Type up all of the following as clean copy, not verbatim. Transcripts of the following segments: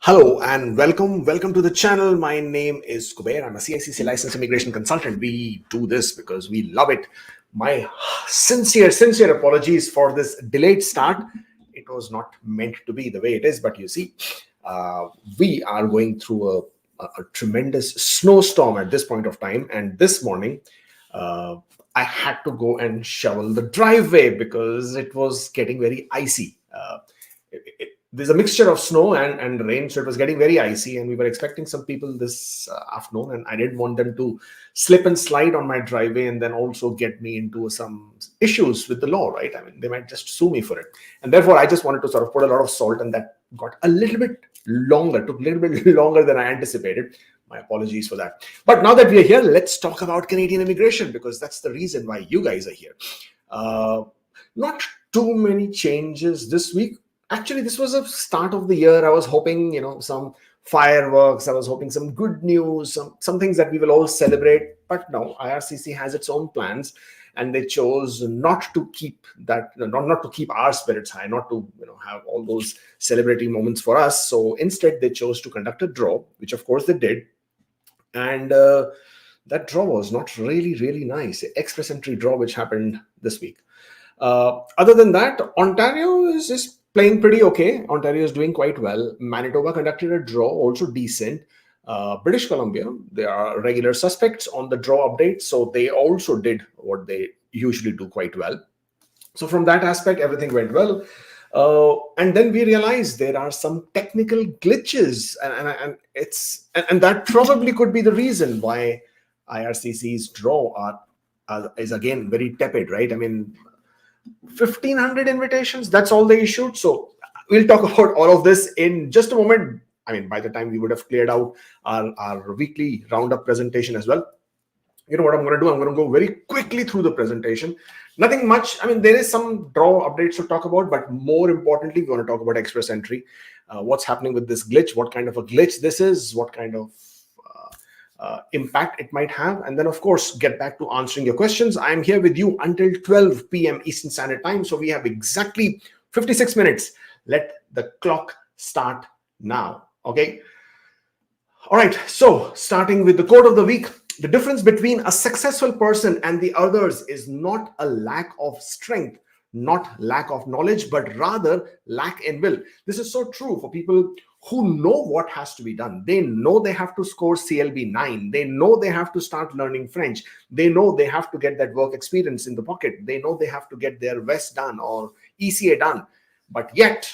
Hello and welcome to the channel. My name is Kubeir. I'm a CICC licensed immigration consultant. We do this because we love it. My sincere apologies for this delayed start. It was not meant to be the way it is, but you see, we are going through a tremendous snowstorm at this point of time. And this morning, I had to go and shovel the driveway because it was getting very icy. There's a mixture of snow and rain, so it was getting very icy, and we were expecting some people this afternoon, and I didn't want them to slip and slide on my driveway and then also get me into some issues with the law, right? I mean, they might just sue me for it. And therefore, I just wanted to sort of put a lot of salt, and that got a little bit longer, took a little bit longer than I anticipated. My apologies for that. But now that we are here, let's talk about Canadian immigration, because that's the reason why you guys are here. Not too many changes this week. Actually, this was a start of the year. I was hoping, some fireworks. I was hoping some good news, some things that we will all celebrate. But no, IRCC has its own plans, and they chose not to keep that, not to keep our spirits high, not to have all those celebratory moments for us. So instead, they chose to conduct a draw, which of course they did, and that draw was not really nice. Express entry draw, which happened this week. Other than that, Ontario is playing pretty okay. Ontario is doing quite well. Manitoba conducted a draw, also decent. British Columbia, they are regular suspects on the draw update, so they also did what they usually do quite well. So from that aspect, everything went well. And then we realized there are some technical glitches, and that probably could be the reason why IRCC's draw is again very tepid, right? I mean, 1,500 invitations, that's all they issued. So we'll talk about all of this in just a moment. I mean, by the time we would have cleared out our weekly roundup presentation as well. You know what I'm going to do? I'm going to go very quickly through the presentation. Nothing much. I mean, there is some draw updates to talk about, but more importantly, we want to talk about express entry. What's happening with this glitch? What kind of a glitch this is? What kind of impact it might have, and then of course get back to answering your questions. I'm here with you until 12 p.m. Eastern Standard Time, so we have exactly 56 minutes. Let the clock start now. Okay, all right, so starting with the quote of the week: the difference between a successful person and the others is not a lack of strength, not lack of knowledge, but rather lack in will. This is so true for people who know what has to be done. They know they have to score CLB 9. They know they have to start learning French. They know they have to get that work experience in the pocket. They know they have to get their VEST done or ECA done. But yet,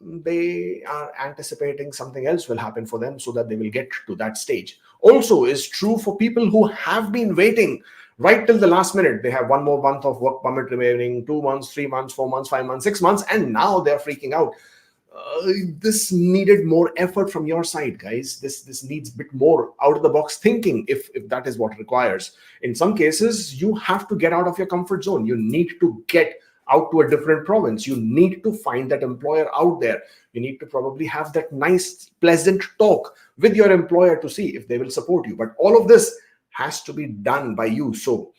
they are anticipating something else will happen for them so that they will get to that stage. Also is true for people who have been waiting right till the last minute. They have one more month of work permit remaining, 2 months, 3 months, 4 months, 5 months, 6 months, and now they're freaking out. This needed more effort from your side, guys. This needs a bit more out of the box thinking, if that is what requires. In some cases, you have to get out of your comfort zone. You need to get out to a different province. You need to find that employer out there. You need to probably have that nice, pleasant talk with your employer to see if they will support you. But all of this has to be done by you. So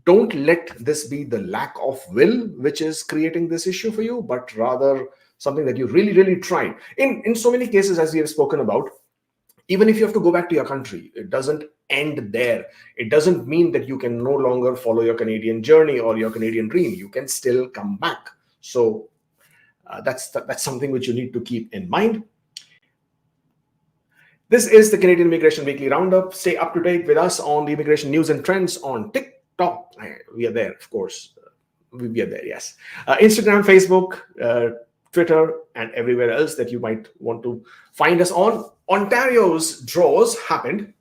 don't let this be the lack of will which is creating this issue for you, but rather something that you really tried. In so many cases, as we have spoken about, even if you have to go back to your country, it doesn't end there. It doesn't mean that you can no longer follow your Canadian journey or your Canadian dream. You can still come back. So that's something which you need to keep in mind. This is the Canadian Immigration Weekly Roundup. Stay up to date with us on the immigration news and trends on TikTok. We are there, of course. We are there, yes. Instagram, Facebook, Twitter, and everywhere else that you might want to find us on. Ontario's draws happened.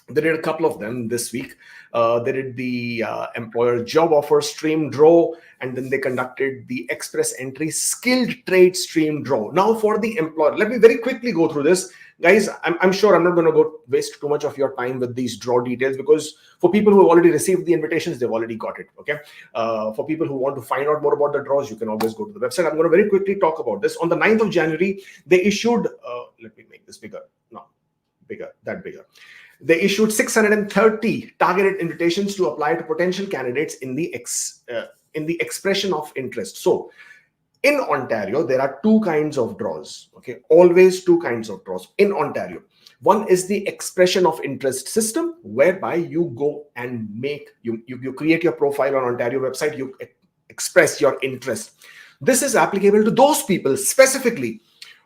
They did a couple of them this week. They did the employer job offer stream draw, and then they conducted the express entry skilled trade stream draw. Now for the employer, let me very quickly go through this. Guys, I'm sure I'm not going to go waste too much of your time with these draw details, because for people who have already received the invitations, they've already got it. Okay. For people who want to find out more about the draws, you can always go to the website. I'm going to very quickly talk about this. On the 9th of January, they issued, let me make this bigger. No, bigger, that bigger. They issued 630 targeted invitations to apply to potential candidates in the expression of interest. So In Ontario, there are two kinds of draws. Okay, always two kinds of draws in Ontario. One is the expression of interest system, whereby you go and you create your profile on Ontario website, you express your interest. This is applicable to those people specifically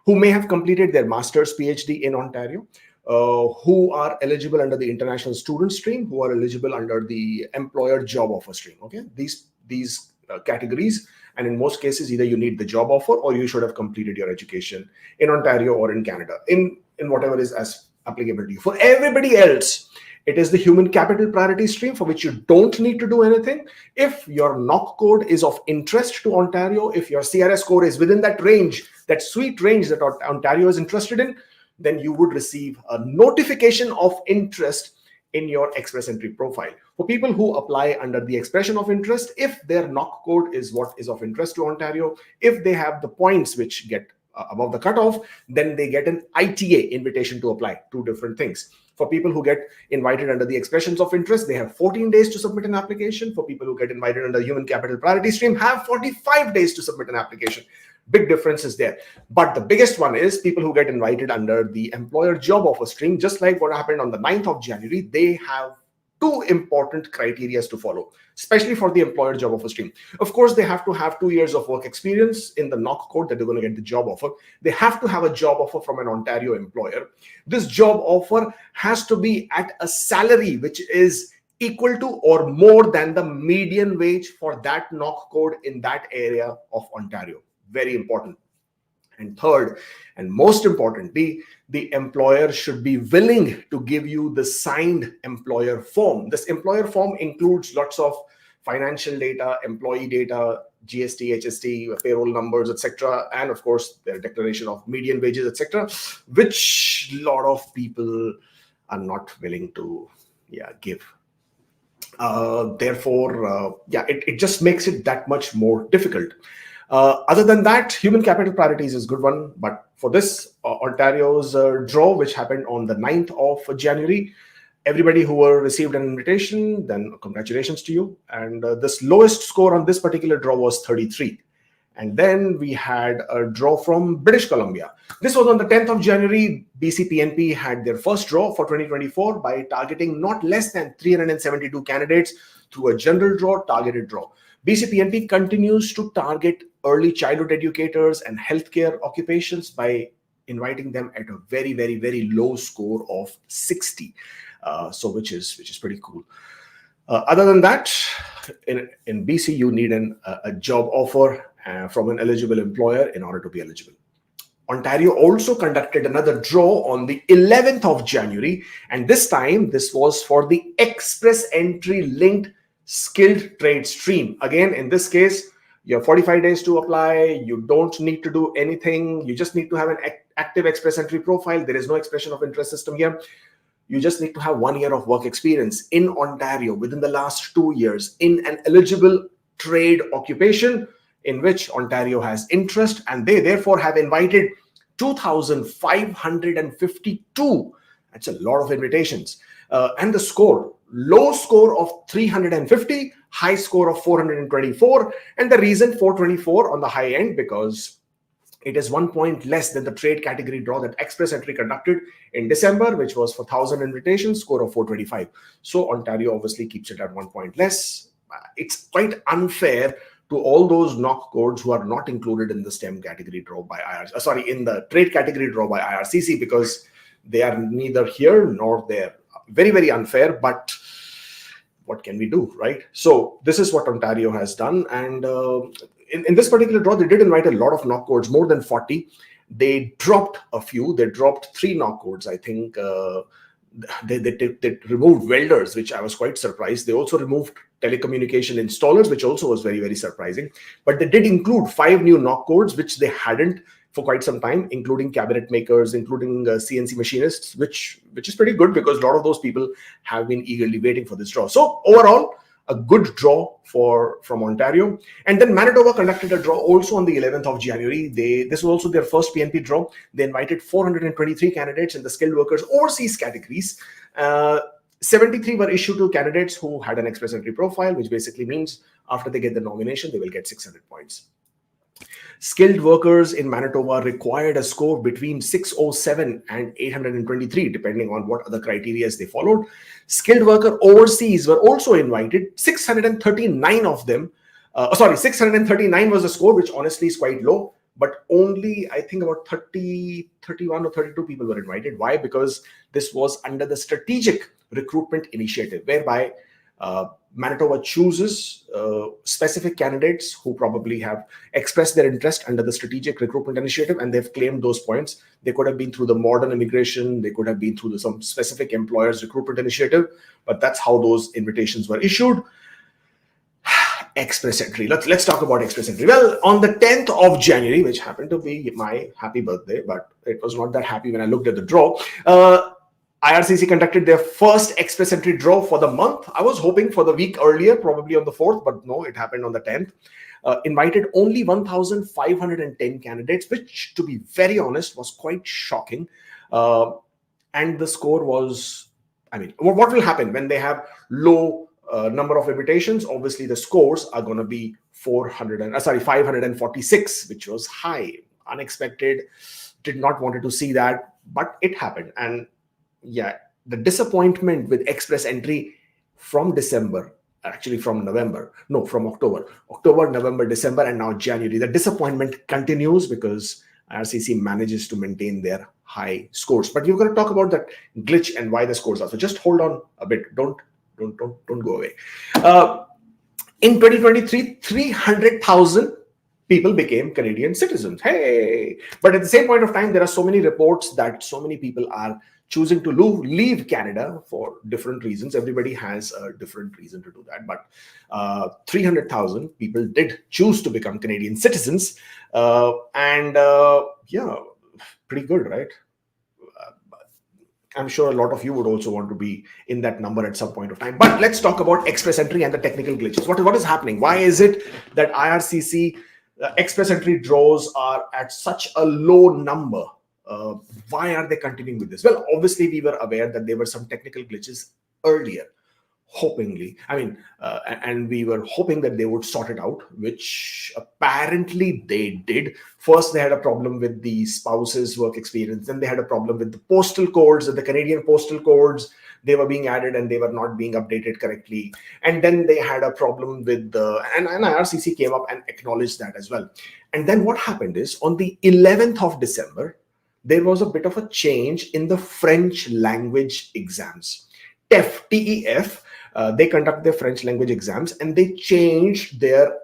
who may have completed their master's PhD in Ontario, who are eligible under the international student stream, who are eligible under the employer job offer stream. Okay, these categories, and in most cases, either you need the job offer or you should have completed your education in Ontario or in Canada, in whatever is as applicable to you. For everybody else, it is the human capital priority stream, for which you don't need to do anything. If your NOC code is of interest to Ontario, if your CRS score is within that range, that sweet range that Ontario is interested in, then you would receive a notification of interest in your express entry profile. For people who apply under the expression of interest, if their NOC code is what is of interest to Ontario, if they have the points which get above the cutoff, then they get an ITA, invitation to apply. Two different things. For people who get invited under the expressions of interest, they have 14 days to submit an application. For people who get invited under the human capital priority stream, have 45 days to submit an application. Big differences there. But the biggest one is people who get invited under the employer job offer stream, just like what happened on the 9th of January, they have two important criteria to follow, especially for the employer job offer stream. Of course, they have to have 2 years of work experience in the NOC code that they're going to get the job offer. They have to have a job offer from an Ontario employer. This job offer has to be at a salary which is equal to or more than the median wage for that NOC code in that area of Ontario. Very important. And third, and most importantly, the employer should be willing to give you the signed employer form. This employer form includes lots of financial data, employee data, GST, HST, payroll numbers, etc., and of course their declaration of median wages, etc., which a lot of people are not willing to give. Therefore, it just makes it that much more difficult. Other than that, human capital priorities is a good one. But for this, Ontario's draw, which happened on the 9th of January, everybody who received an invitation, then congratulations to you. And this lowest score on this particular draw was 33. And then we had a draw from British Columbia. This was on the 10th of January. BCPNP had their first draw for 2024 by targeting not less than 372 candidates through a general draw, targeted draw. BCPNP continues to target early childhood educators and healthcare occupations by inviting them at a very, very, very low score of 60. Which is pretty cool. Other than that, in BC, you need a job offer from an eligible employer in order to be eligible. Ontario also conducted another draw on the 11th of January, and this time this was for the express entry linked skilled trade stream. Again, in this case, you have 45 days to apply. You don't need to do anything. You just need to have an active express entry profile. There is no expression of interest system here. You just need to have 1 year of work experience in Ontario within the last 2 years in an eligible trade occupation in which Ontario has interest, and they therefore have invited 2,552. That's a lot of invitations. And the score, low score of 350, high score of 424. And the reason 424 on the high end, because it is 1 point less than the trade category draw that Express Entry conducted in December, which was for 1,000 invitations, score of 425. So Ontario obviously keeps it at 1 point less. It's quite unfair to all those NOC codes who are not included in the STEM category draw by IRCC, in the trade category draw by IRCC, because they are neither here nor there. Very, very unfair, but what can we do, right? So this is what Ontario has done. And in this particular draw, they did invite a lot of NOC codes, more than 40. They dropped a few. They dropped 3 NOC codes. I think they removed welders, which I was quite surprised. They also removed telecommunication installers, which also was very, very surprising. But they did include 5 new NOC codes, which they hadn't for quite some time, including cabinet makers, including CNC machinists, which is pretty good because a lot of those people have been eagerly waiting for this draw. So overall, a good draw from Ontario. And then Manitoba conducted a draw also on the 11th of January. This was also their first PNP draw. They invited 423 candidates in the skilled workers overseas categories. 73 were issued to candidates who had an express entry profile, which basically means after they get the nomination, they will get 600 points. Skilled workers in Manitoba required a score between 607 and 823, depending on what other criteria they followed. Skilled worker overseas were also invited. 639 of them, 639 was the score, which honestly is quite low. But only, I think, about 31 or 32 people were invited. Why? Because this was under the strategic recruitment initiative, whereby Manitoba chooses specific candidates who probably have expressed their interest under the strategic recruitment initiative, and they've claimed those points. They could have been through the modern immigration, they could have been through some specific employers recruitment initiative, but that's how those invitations were issued. Express entry. Let's talk about express entry. Well, on the 10th of January, which happened to be my happy birthday, but it was not that happy when I looked at the draw. IRCC conducted their first express entry draw for the month. I was hoping for the week earlier, probably on the 4th, but no, it happened on the 10th. Invited only 1,510 candidates, which, to be very honest, was quite shocking. And the score was, I mean, what will happen when they have low number of invitations? Obviously, the scores are going to be 546, which was high, unexpected. Did not wanted to see that, but it happened. And yeah, the disappointment with express entry from December, actually from October, November, December, and now January. The disappointment continues because IRCC manages to maintain their high scores. But we're going to talk about that glitch and why the scores are. So just hold on a bit. Don't go away. In 2023, 300,000 people became Canadian citizens. Hey! But at the same point of time, there are so many reports that so many people are choosing to leave Canada for different reasons. Everybody has a different reason to do that. But 300,000 people did choose to become Canadian citizens. Yeah, pretty good, right? I'm sure a lot of you would also want to be in that number at some point of time. But let's talk about express entry and the technical glitches. What is happening? Why is it that IRCC express entry draws are at such a low number? Why are they continuing with this? Well, obviously, we were aware that there were some technical glitches earlier. And we were hoping that they would sort it out, which apparently they did. First, they had a problem with the spouse's work experience. Then they had a problem with the postal codes, the Canadian postal codes. They were being added and they were not being updated correctly. And then they had a problem with and IRCC came up and acknowledged that as well. And then what happened is on the 11th of December, there was a bit of a change in the French language exams. TEF, they conduct their French language exams and they changed their,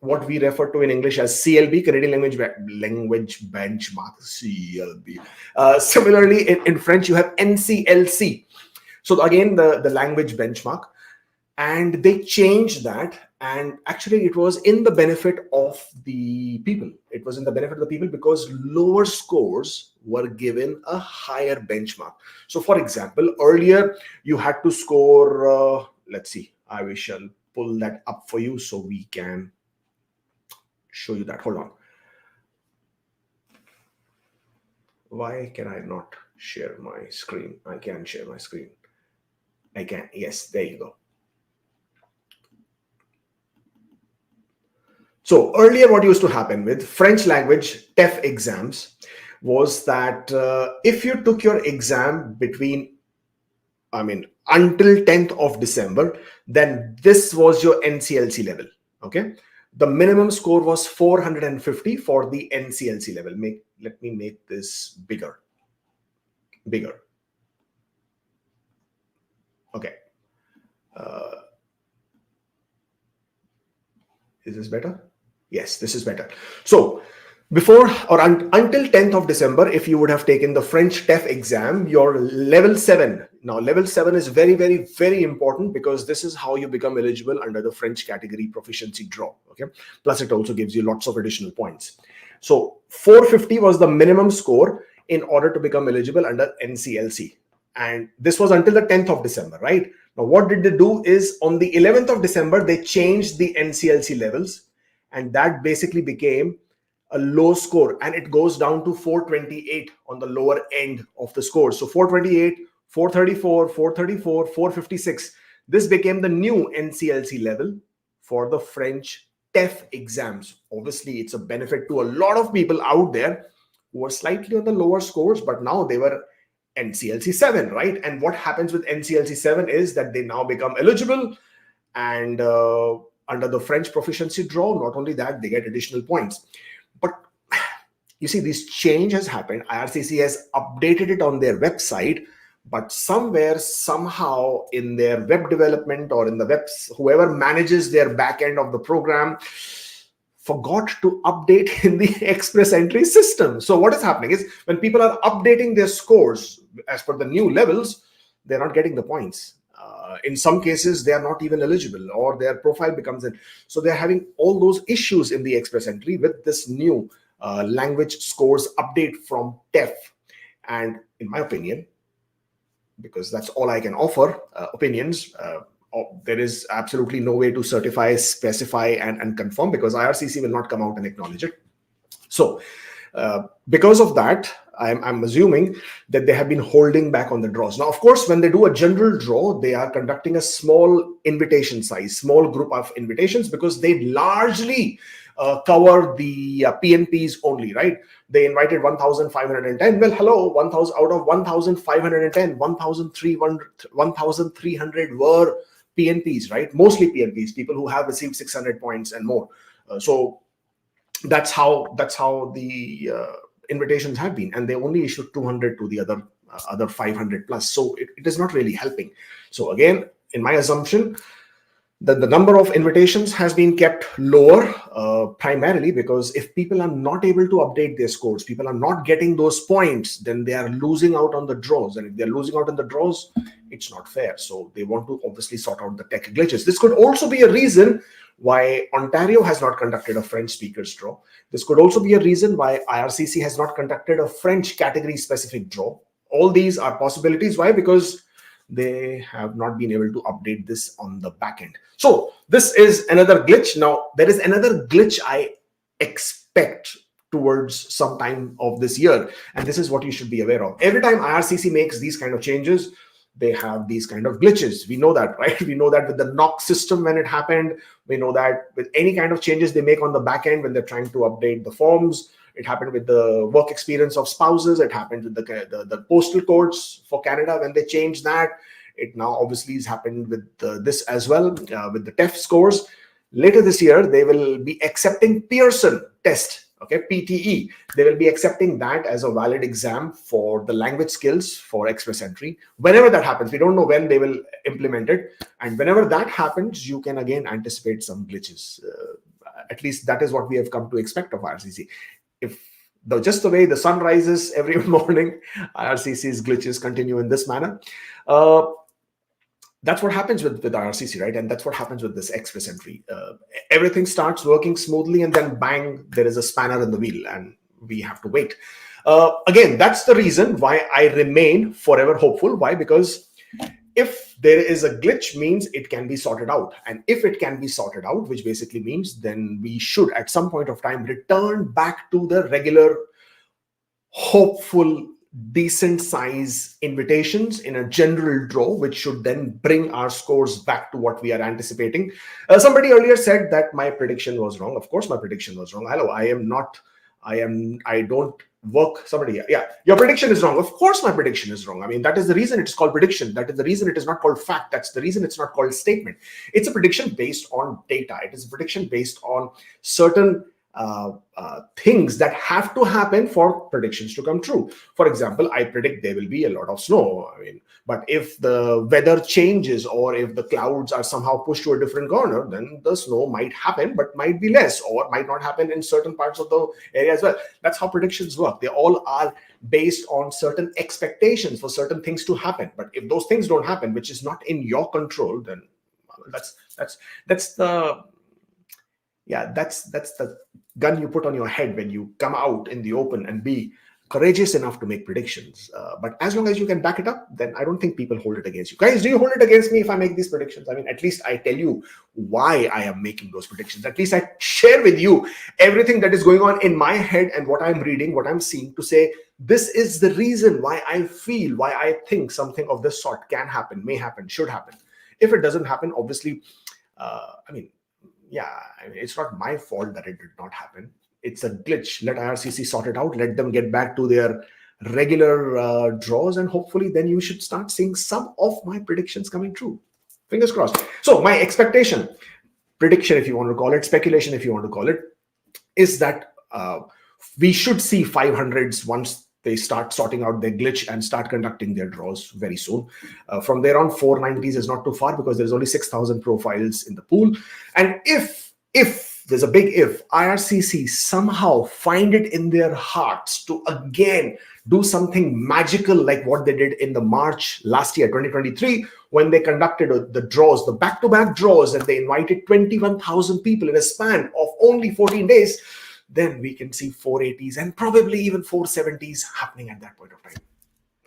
what we refer to in English as CLB, Canadian Language Benchmark, CLB. Similarly, in French, you have NCLC. So again, the language benchmark. And they changed that. And actually, it was in the benefit of the people. It was in the benefit of the people because lower scores were given a higher benchmark. So for example, earlier you had to score, let's see, I shall pull that up for you so we can show you that. Hold on. Why can I not share my screen? I can share my screen. I can. Yes, there you go. So earlier, what used to happen with French language TEF exams was that if you took your exam until 10th of December, then this was your NCLC level. Okay. The minimum score was 450 for the NCLC level. Let me make this bigger. Okay. Is this better? Yes, this is better. So before or until 10th of December, if you would have taken the French TEF exam, your level 7. Now, level 7 is very, very, very important because this is how you become eligible under the French category proficiency draw. Okay. Plus, it also gives you lots of additional points. So 450 was the minimum score in order to become eligible under NCLC. And this was until the 10th of December, right? Now, what did they do is on the 11th of December, they changed the NCLC levels. And that basically became a low score. And it goes down to 428 on the lower end of the score. So 428, 434, 434, 456. This became the new NCLC level for the French TEF exams. Obviously, it's a benefit to a lot of people out there who were slightly on the lower scores, but now they were NCLC 7, right? And what happens with NCLC 7 is that they now become eligible, and under the French proficiency draw, not only that, they get additional points. But you see, this change has happened. IRCC has updated it on their website, but somewhere, somehow in their web development or in the webs, whoever manages their back end of the program forgot to update in the express entry system. So what is happening is when people are updating their scores as per the new levels, they're not getting the points. In some cases, they are not even eligible, or their profile becomes in. So they're having all those issues in the express entry with this new language scores update from TEF. And in my opinion, because that's all I can offer, opinions, there is absolutely no way to certify, specify, and confirm, because IRCC will not come out and acknowledge it. So because of that, I'm assuming that they have been holding back on the draws. Now, of course, when they do a general draw, they are conducting a small invitation size, small group of invitations, because they largely cover the PNPs only, right? They invited 1,510. Well, hello, 1,000 out of 1,510, 1,300 were PNPs, right? Mostly PNPs, people who have received 600 points and more. So that's how the invitations have been, and they only issued 200 to the other 500 plus. So it is not really helping. So again, in my assumption, that the number of invitations has been kept lower, primarily because if people are not able to update their scores, people are not getting those points, then they are losing out on the draws. And if they're losing out on the draws, it's not fair. So they want to obviously sort out the tech glitches. This could also be a reason why Ontario has not conducted a French speakers draw. This could also be a reason why IRCC has not conducted a French category specific draw. All these are possibilities. Why? Because they have not been able to update this on the back end. So this is another glitch. Now, there is another glitch I expect towards some time of this year, and this is what you should be aware of. Every time IRCC makes these kind of changes, they have these kind of glitches. We know that, right? We know that with the NOC system when it happened. We know that with any kind of changes they make on the back end when they're trying to update the forms. It happened with the work experience of spouses. It happened with the postal codes for Canada when they changed that. It now obviously has happened with this as well, with the TEF scores. Later this year, they will be accepting Pearson test, okay, PTE. They will be accepting that as a valid exam for the language skills for express entry. Whenever that happens, we don't know when they will implement it. And whenever that happens, you can again anticipate some glitches. At least that is what we have come to expect of IRCC. If just the way the sun rises every morning, IRCC's glitches continue in this manner. That's what happens with IRCC, right? And that's what happens with this express entry. Everything starts working smoothly, and then bang, there is a spanner in the wheel, and we have to wait. Again, that's the reason why I remain forever hopeful. Why? Because if there is a glitch, means it can be sorted out. And if it can be sorted out, which basically means then we should at some point of time return back to the regular, hopeful, decent size invitations in a general draw, which should then bring our scores back to what we are anticipating. Somebody earlier said that my prediction was wrong. Of course, my prediction was wrong. Hello, I don't work. Somebody, yeah, your prediction is wrong. Of course, my prediction is wrong. I mean, that is the reason it's called prediction. That is the reason it is not called fact. That's the reason it's not called statement. It's a prediction based on data. It is a prediction based on certain things that have to happen for predictions to come true. For example, I predict there will be a lot of snow. I mean, but if the weather changes or if the clouds are somehow pushed to a different corner, then the snow might happen, but might be less, or might not happen in certain parts of the area as well. That's how predictions work. They all are based on certain expectations for certain things to happen. But if those things don't happen, which is not in your control, then that's the gun you put on your head when you come out in the open and be courageous enough to make predictions. But as long as you can back it up, then I don't think people hold it against you. Guys, do you hold it against me if I make these predictions? I mean, at least I tell you why I am making those predictions. At least I share with you everything that is going on in my head and what I'm reading, what I'm seeing, to say this is the reason why I feel, why I think something of this sort can happen, may happen, should happen. If it doesn't happen, obviously, yeah, I mean, it's not my fault that it did not happen. It's a glitch. Let IRCC sort it out. Let them get back to their regular draws, and hopefully then you should start seeing some of my predictions coming true. Fingers crossed. So my expectation, prediction if you want to call it, speculation if you want to call it, is that we should see 500s once they start sorting out their glitch and start conducting their draws very soon. From there on, 490s is not too far because there's only 6,000 profiles in the pool. And if there's a big if, IRCC somehow find it in their hearts to again do something magical like what they did in the March last year, 2023, when they conducted the draws, the back-to-back draws, and they invited 21,000 people in a span of only 14 days, then we can see 480s and probably even 470s happening at that point of time.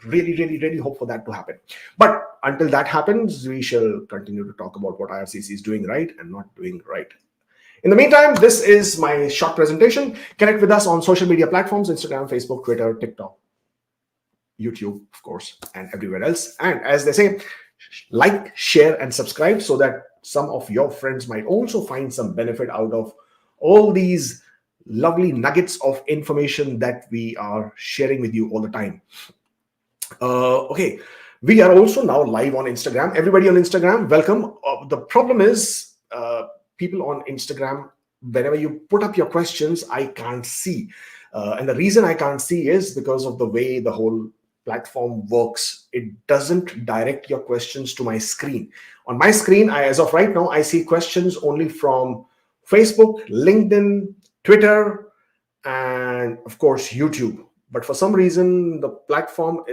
Really, really, really hope for that to happen. But until that happens, we shall continue to talk about what IRCC is doing right and not doing right. In the meantime, this is my short presentation. Connect with us on social media platforms, Instagram, Facebook, Twitter, TikTok, YouTube, of course, and everywhere else. And as they say, like, share, and subscribe so that some of your friends might also find some benefit out of all these lovely nuggets of information that we are sharing with you all the time. Okay, we are also now live on Instagram. Everybody on Instagram, welcome. The problem is people on Instagram, whenever you put up your questions, I can't see. And the reason I can't see is because of the way the whole platform works. It doesn't direct your questions to my screen. On my screen, as of right now, I see questions only from Facebook, LinkedIn, Twitter, and of course, YouTube. But for some reason, the platform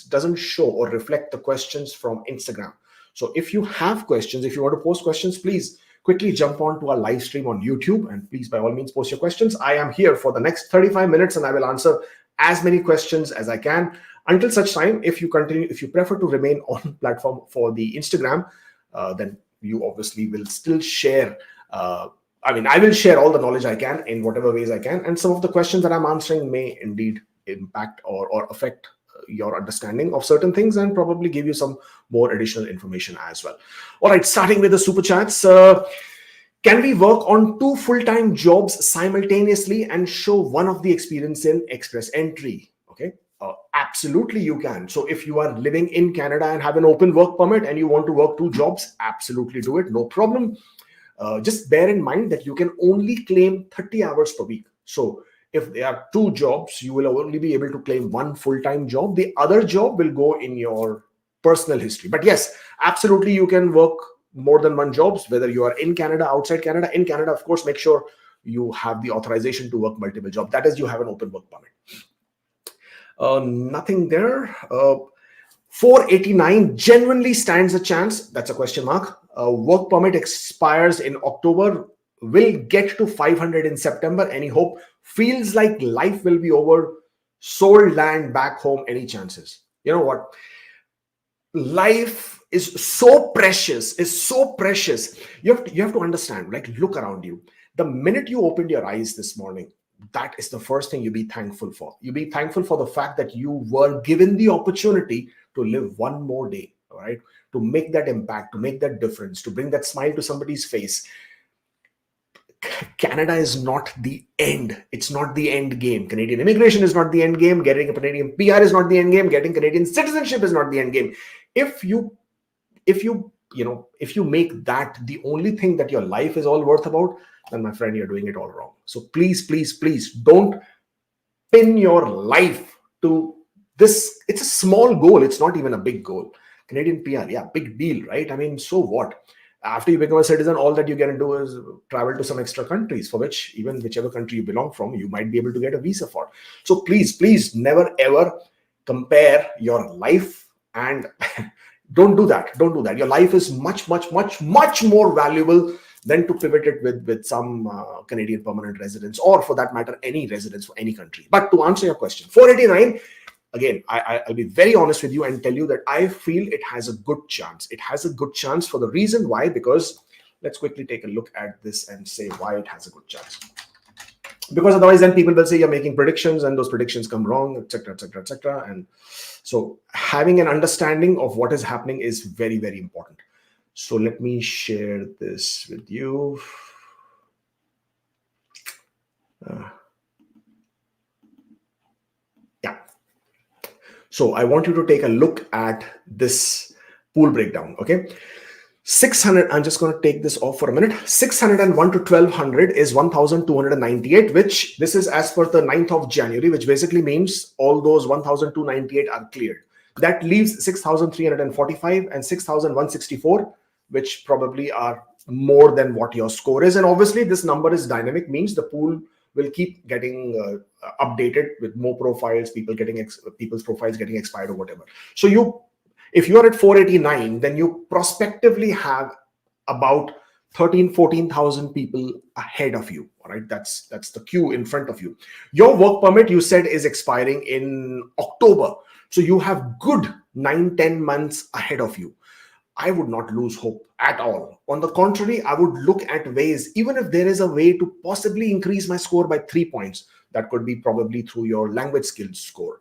doesn't show or reflect the questions from Instagram. So if you have questions, if you want to post questions, please quickly jump on to our live stream on YouTube, and please, by all means, post your questions. I am here for the next 35 minutes, and I will answer as many questions as I can until such time. If you prefer to remain on platform for the Instagram, then you obviously will still share. I will share all the knowledge I can in whatever ways I can, and some of the questions that I'm answering may indeed impact or affect your understanding of certain things and probably give you some more additional information as well. All right, starting with the super chats. Can we work on 2 full-time jobs simultaneously and show one of the experience in express entry? Okay, absolutely you can. So if you are living in Canada and have an open work permit and you want to work 2 jobs, absolutely do it, no problem. Just bear in mind that you can only claim 30 hours per week. So if there are 2 jobs, you will only be able to claim 1 full-time job. The other job will go in your personal history. But yes, absolutely, you can work more than 1 jobs, whether you are in Canada, outside Canada. In Canada, of course, make sure you have the authorization to work multiple jobs. That is, you have an open work permit. Nothing there. 489 genuinely stands a chance. That's a question mark. Work permit expires in October. Will get to 500 in September. Any hope? Feels like life will be over. Sold land back home. Any chances? You know what? Life is so precious. You have to understand. Like, look around you. The minute you opened your eyes this morning, that is the first thing you be thankful for. You be thankful for the fact that you were given the opportunity to live one more day. All right, to make that impact, to make that difference, to bring that smile to somebody's face. Canada is not the end. It's not the end game. Canadian immigration is not the end game. Getting a Canadian PR is not the end game. Getting Canadian citizenship is not the end game. If you make that the only thing that your life is all worth about, then my friend, you're doing it all wrong. So please, please, please don't pin your life to this. It's a small goal. It's not even a big goal. Canadian PR, yeah, big deal, right? I mean, so what? After you become a citizen, all that you can do is travel to some extra countries, for which even whichever country you belong from, you might be able to get a visa for. So please, please never ever compare your life, and don't do that. Don't do that. Your life is much, much, much, much more valuable than to pivot it with some Canadian permanent residence, or for that matter, any residence for any country. But to answer your question, 489, again, I'll be very honest with you and tell you that I feel it has a good chance. It has a good chance for the reason why, because let's quickly take a look at this and say why it has a good chance. Because otherwise then people will say you're making predictions and those predictions come wrong, etc., etc., etc. And so having an understanding of what is happening is very, very important. So let me share this with you. Yeah. So I want you to take a look at this pool breakdown. Okay. 600, I'm just going to take this off for a minute. 601 to 1200 is 1298, which this is as per the 9th of January, which basically means all those 1298 are cleared. That leaves 6345 and 6164, which probably are more than what your score is. And obviously this number is dynamic, means the pool will keep getting updated with more profiles, people's profiles getting expired or whatever. So if you are at 489, then you prospectively have about 14,000 people ahead of you. All right, that's the queue in front of you. Your work permit, you said, is expiring in October, so you have good 9-10 months ahead of you. I would not lose hope at all. On the contrary, I would look at ways, even if there is a way to possibly increase my score by 3 points, that could be probably through your language skills score.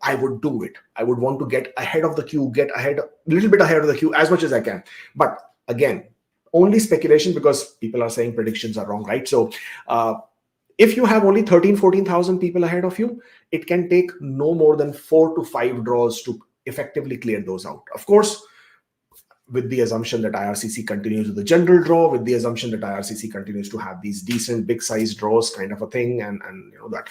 I would do it. I would want to get ahead of the queue, a little bit ahead of the queue as much as I can. But again, only speculation, because people are saying predictions are wrong, right? So if you have only 14,000 people ahead of you, it can take no more than 4 to 5 draws to effectively clear those out. Of course, with the assumption that IRCC continues with the general draw, with the assumption that IRCC continues to have these decent big size draws kind of a thing, and you know that.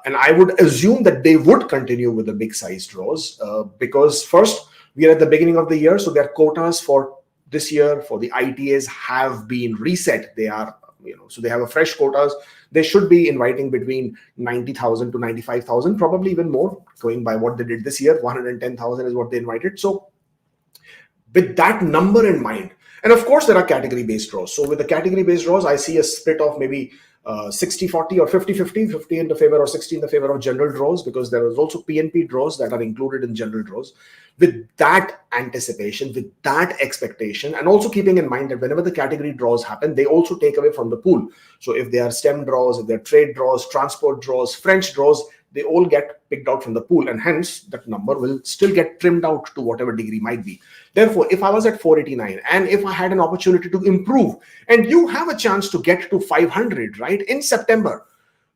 And I would assume that they would continue with the big size draws because first, we are at the beginning of the year, so their quotas for this year for the ITAs have been reset. They are, so they have a fresh quotas. They should be inviting between 90,000 to 95,000, probably even more, going by what they did this year. 110,000 is what they invited. So with that number in mind, and of course there are category based draws. So with the category based draws, I see a split of maybe 60-40 or 50-50, 50 in the favor or 60 in the favor of general draws, because there is also PNP draws that are included in general draws. With that anticipation, with that expectation, and also keeping in mind that whenever the category draws happen, they also take away from the pool. So if they are STEM draws, if they're trade draws, transport draws, French draws, they all get picked out from the pool, and hence that number will still get trimmed out to whatever degree might be. Therefore, if I was at 489 and if I had an opportunity to improve, and you have a chance to get to 500, right, in September,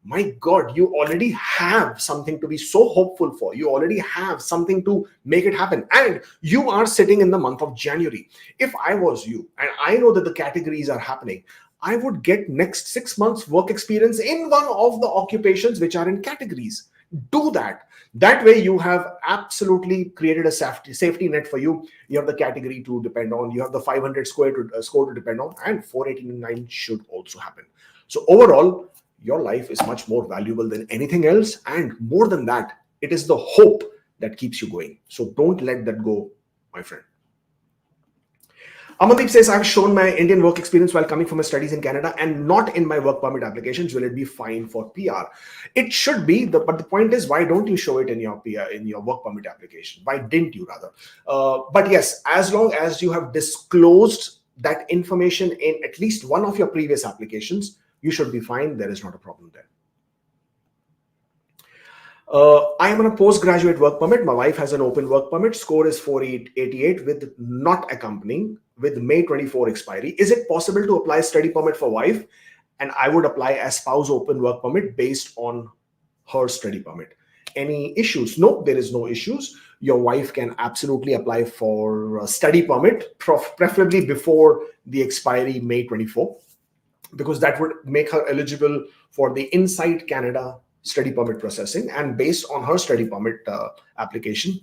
my God, you already have something to be so hopeful for. You already have something to make it happen. And you are sitting in the month of January. If I was you, and I know that the categories are happening, I would get next 6 months work experience in one of the occupations which are in categories. Do that. That way you have absolutely created a safety net for you. You have the category to depend on. You have the 500 score to depend on, and 489 should also happen. So overall, your life is much more valuable than anything else. And more than that, it is the hope that keeps you going. So don't let that go, my friend. Amandeep says, I've shown my Indian work experience while coming for my studies in Canada and not in my work permit applications. Will it be fine for PR? It should be, but the point is, why don't you show it in your PR, in your work permit application? Why didn't you rather? But yes, as long as you have disclosed that information in at least one of your previous applications, you should be fine. There is not a problem there. I am on a postgraduate work permit. My wife has an open work permit. Score is 488 with not accompanying, with May 24 expiry. Is it possible to apply study permit for wife? And I would apply a spouse open work permit based on her study permit. Any issues? No, there is no issues. Your wife can absolutely apply for a study permit, preferably before the expiry May 24, because that would make her eligible for the Inside Canada study permit processing. And based on her study permit application,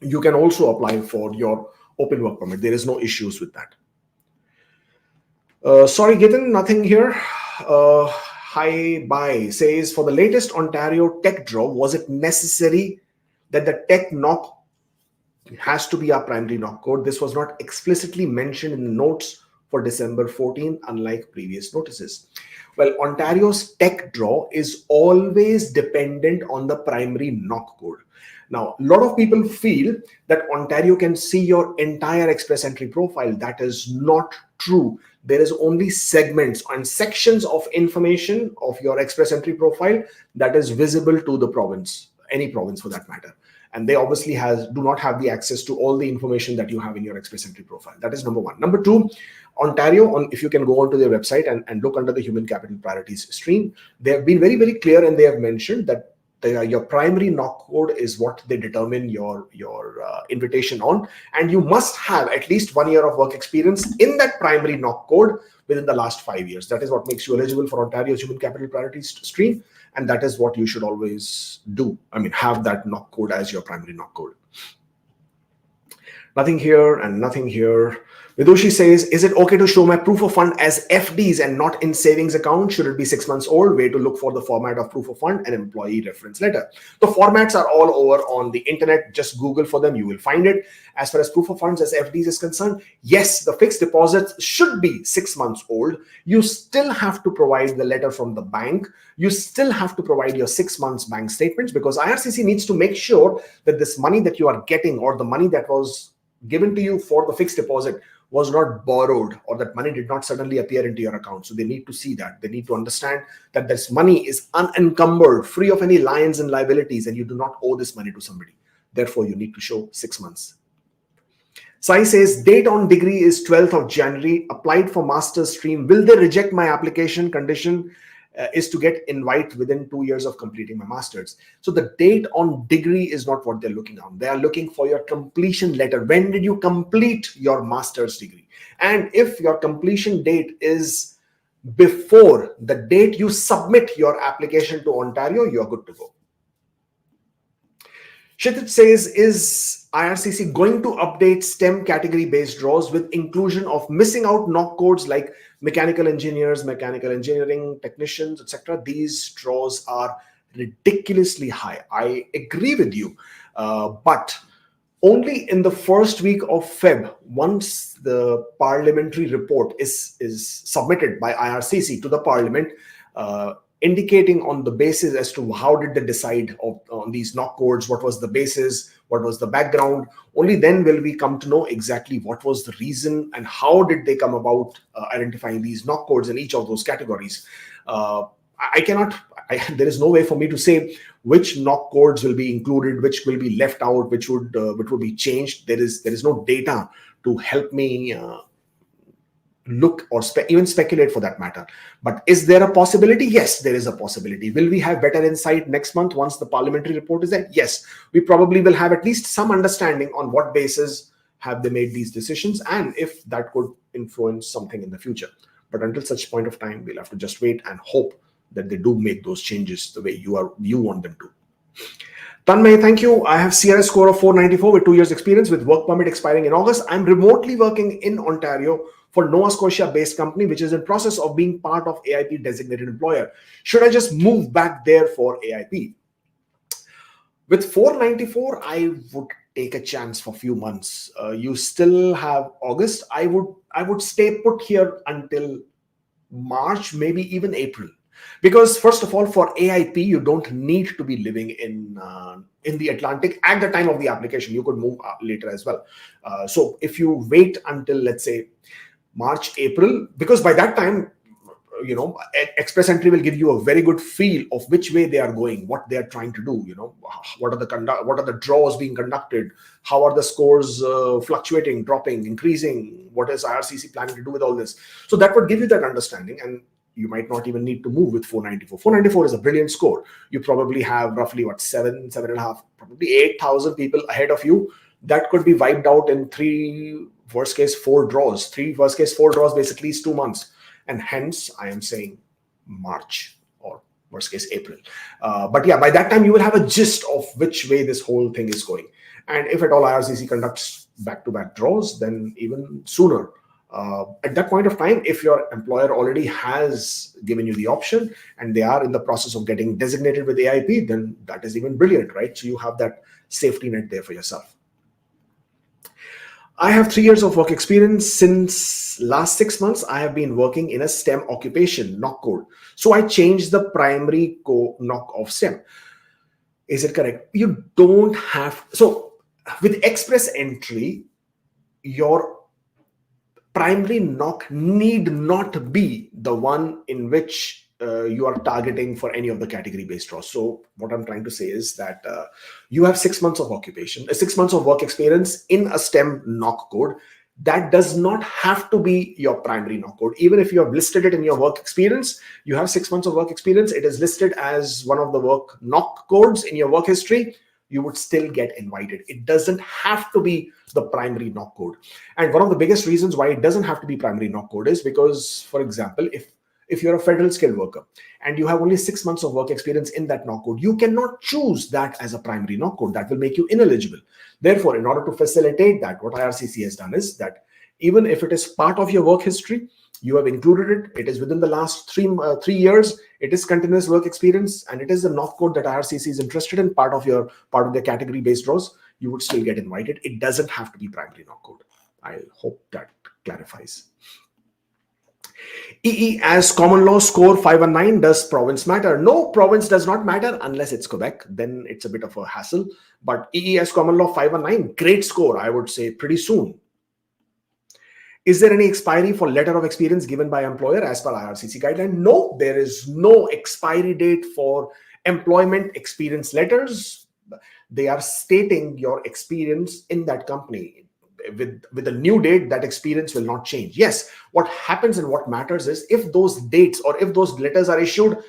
you can also apply for your open work permit. There is no issues with that. Sorry, Gitan, nothing here. Hi, bye says, for the latest Ontario tech draw, was it necessary that the tech NOC has to be our primary NOC code? This was not explicitly mentioned in the notes for December 14, unlike previous notices. Well, Ontario's tech draw is always dependent on the primary NOC code. Now, a lot of people feel that Ontario can see your entire Express Entry profile. That is not true. There is only segments and sections of information of your Express Entry profile that is visible to the province, any province for that matter. and they obviously do not have the access to all the information that you have in your Express Entry profile. That is number one. Number two, Ontario, if you can go onto their website and look under the human capital priorities stream, they have been very, very clear, and they have mentioned that your primary NOC code is what they determine your invitation on, and you must have at least 1 year of work experience in that primary NOC code within the last 5 years. That is what makes you eligible for Ontario's human capital priorities stream, and that is what you should always do. I mean, have that NOC code as your primary NOC code. Nothing here and nothing here. Vidushi says, is it okay to show my proof of fund as FDs and not in savings account? Should it be 6 months old? Way to look for the format of proof of fund and employee reference letter. The formats are all over on the internet. Just Google for them. You will find it. As far as proof of funds as FDs is concerned, yes, the fixed deposits should be 6 months old. You still have to provide the letter from the bank. You still have to provide your 6 months bank statements, because IRCC needs to make sure that this money that you are getting, or the money that was given to you for the fixed deposit, was not borrowed, or that money did not suddenly appear into your account. So they need to see that. They need to understand that this money is unencumbered, free of any liens and liabilities, and you do not owe this money to somebody. Therefore, you need to show 6 months. Sai says, date on degree is 12th of January, applied for master's stream. Will they reject my application? Condition is to get invite within 2 years of completing my master's. So the date on degree is not what they're looking on. They are looking for your completion letter. When did you complete your master's degree? And if your completion date is before the date you submit your application to Ontario, you're good to go. Kshitij says, is IRCC going to update STEM category-based draws with inclusion of missing out NOC codes like mechanical engineers, mechanical engineering technicians, etc.? These draws are ridiculously high. I agree with you, but only in the first week of Feb, once the parliamentary report is submitted by IRCC to the Parliament, indicating on the basis as to how did they decide on these NOC codes, what was the basis, what was the background. Only then will we come to know exactly what was the reason and how did they come about identifying these NOC codes in each of those categories. There is no way for me to say which NOC codes will be included, which will be left out, which would be changed. There is no data to help me look or even speculate for that matter. But is there a possibility? Yes, there is a possibility. Will we have better insight next month once the parliamentary report is there? Yes, we probably will have at least some understanding on what basis have they made these decisions and if that could influence something in the future. But until such point of time, we'll have to just wait and hope that they do make those changes the way you want them to. Tanmay, thank you. I have CRS score of 494 with 2 years experience with work permit expiring in August. I'm remotely working in Ontario for Nova Scotia-based company, which is in process of being part of AIP designated employer. Should I just move back there for AIP? With 494, I would take a chance for a few months. You still have August. I would stay put here until March, maybe even April. Because first of all, for AIP, you don't need to be living in the Atlantic at the time of the application. You could move later as well. So if you wait until, let's say, March, April, because by that time, Express Entry will give you a very good feel of which way they are going, what they are trying to do. What are the draws being conducted, how are the scores fluctuating, dropping, increasing, what is IRCC planning to do with all this. So that would give you that understanding, and you might not even need to move with 494. 494 is a brilliant score. You probably have roughly 7.5, probably 8,000 people ahead of you. That could be wiped out in 3, worst case 4 draws. 3, worst case 4 draws basically is 2 months. And hence, I am saying March or worst case April. But yeah, by that time, you will have a gist of which way this whole thing is going. And if at all IRCC conducts back-to-back draws, then even sooner. At that point of time, if your employer already has given you the option and they are in the process of getting designated with AIP, then that is even brilliant, right? So you have that safety net there for yourself. I have 3 years of work experience. Since last 6 months, I have been working in a STEM occupation, NOC code. So I changed the primary NOC of STEM. Is it correct? You don't have. So with Express Entry, your primary NOC need not be the one in which you are targeting for any of the category-based draws. So what I'm trying to say is that you have 6 months of occupation, 6 months of work experience in a STEM NOC code. That does not have to be your primary NOC code. Even if you have listed it in your work experience, you have 6 months of work experience, it is listed as one of the work NOC codes in your work history, you would still get invited. It doesn't have to be the primary NOC code. And one of the biggest reasons why it doesn't have to be primary NOC code is because, for example, if you're a federal skilled worker and you have only 6 months of work experience in that NOC code, you cannot choose that as a primary NOC code. That will make you ineligible. Therefore, in order to facilitate that, what IRCC has done is that even if it is part of your work history, you have included it, it is within the last 3 years, it is continuous work experience, and it is the NOC code that IRCC is interested in, part of the category based draws, you would still get invited. It doesn't have to be primary NOC code. I hope that clarifies. EE as common law score 519. Does province matter? No, province does not matter unless it's Quebec. Then it's a bit of a hassle. But EE as common law 519, great score, I would say, pretty soon. Is there any expiry for letter of experience given by employer as per IRCC guideline? No, there is no expiry date for employment experience letters. They are stating your experience in that company. With a new date, that experience will not change. Yes, what happens and what matters is if those dates or if those letters are issued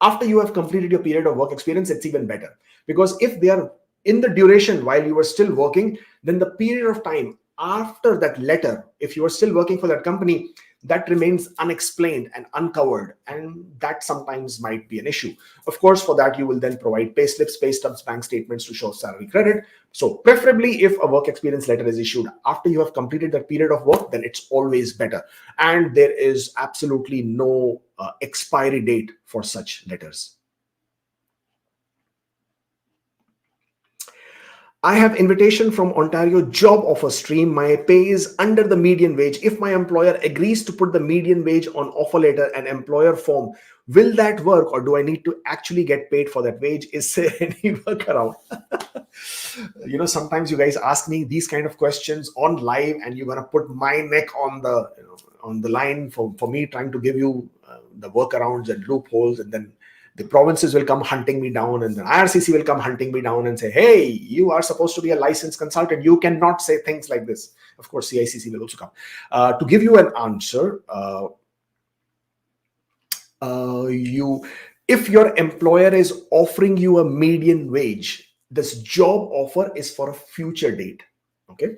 after you have completed your period of work experience, it's even better. Because if they are in the duration while you were still working, then the period of time after that letter, if you are still working for that company, that remains unexplained and uncovered, and that sometimes might be an issue. Of course, for that, you will then provide pay slips, pay stubs, bank statements to show salary credit. So preferably if a work experience letter is issued after you have completed that period of work, then it's always better. And there is absolutely no expiry date for such letters. I have invitation from Ontario job offer stream. My pay is under the median wage. If my employer agrees to put the median wage on offer letter and employer form, will that work, or do I need to actually get paid for that wage? Is there any workaround? Sometimes you guys ask me these kind of questions on live, and you're gonna put my neck on the line for me trying to give you the workarounds and loopholes, and then the provinces will come hunting me down, and the IRCC will come hunting me down and say, hey, you are supposed to be a licensed consultant. You cannot say things like this. Of course, CICC will also come. To give you an answer, if your employer is offering you a median wage, this job offer is for a future date. Okay,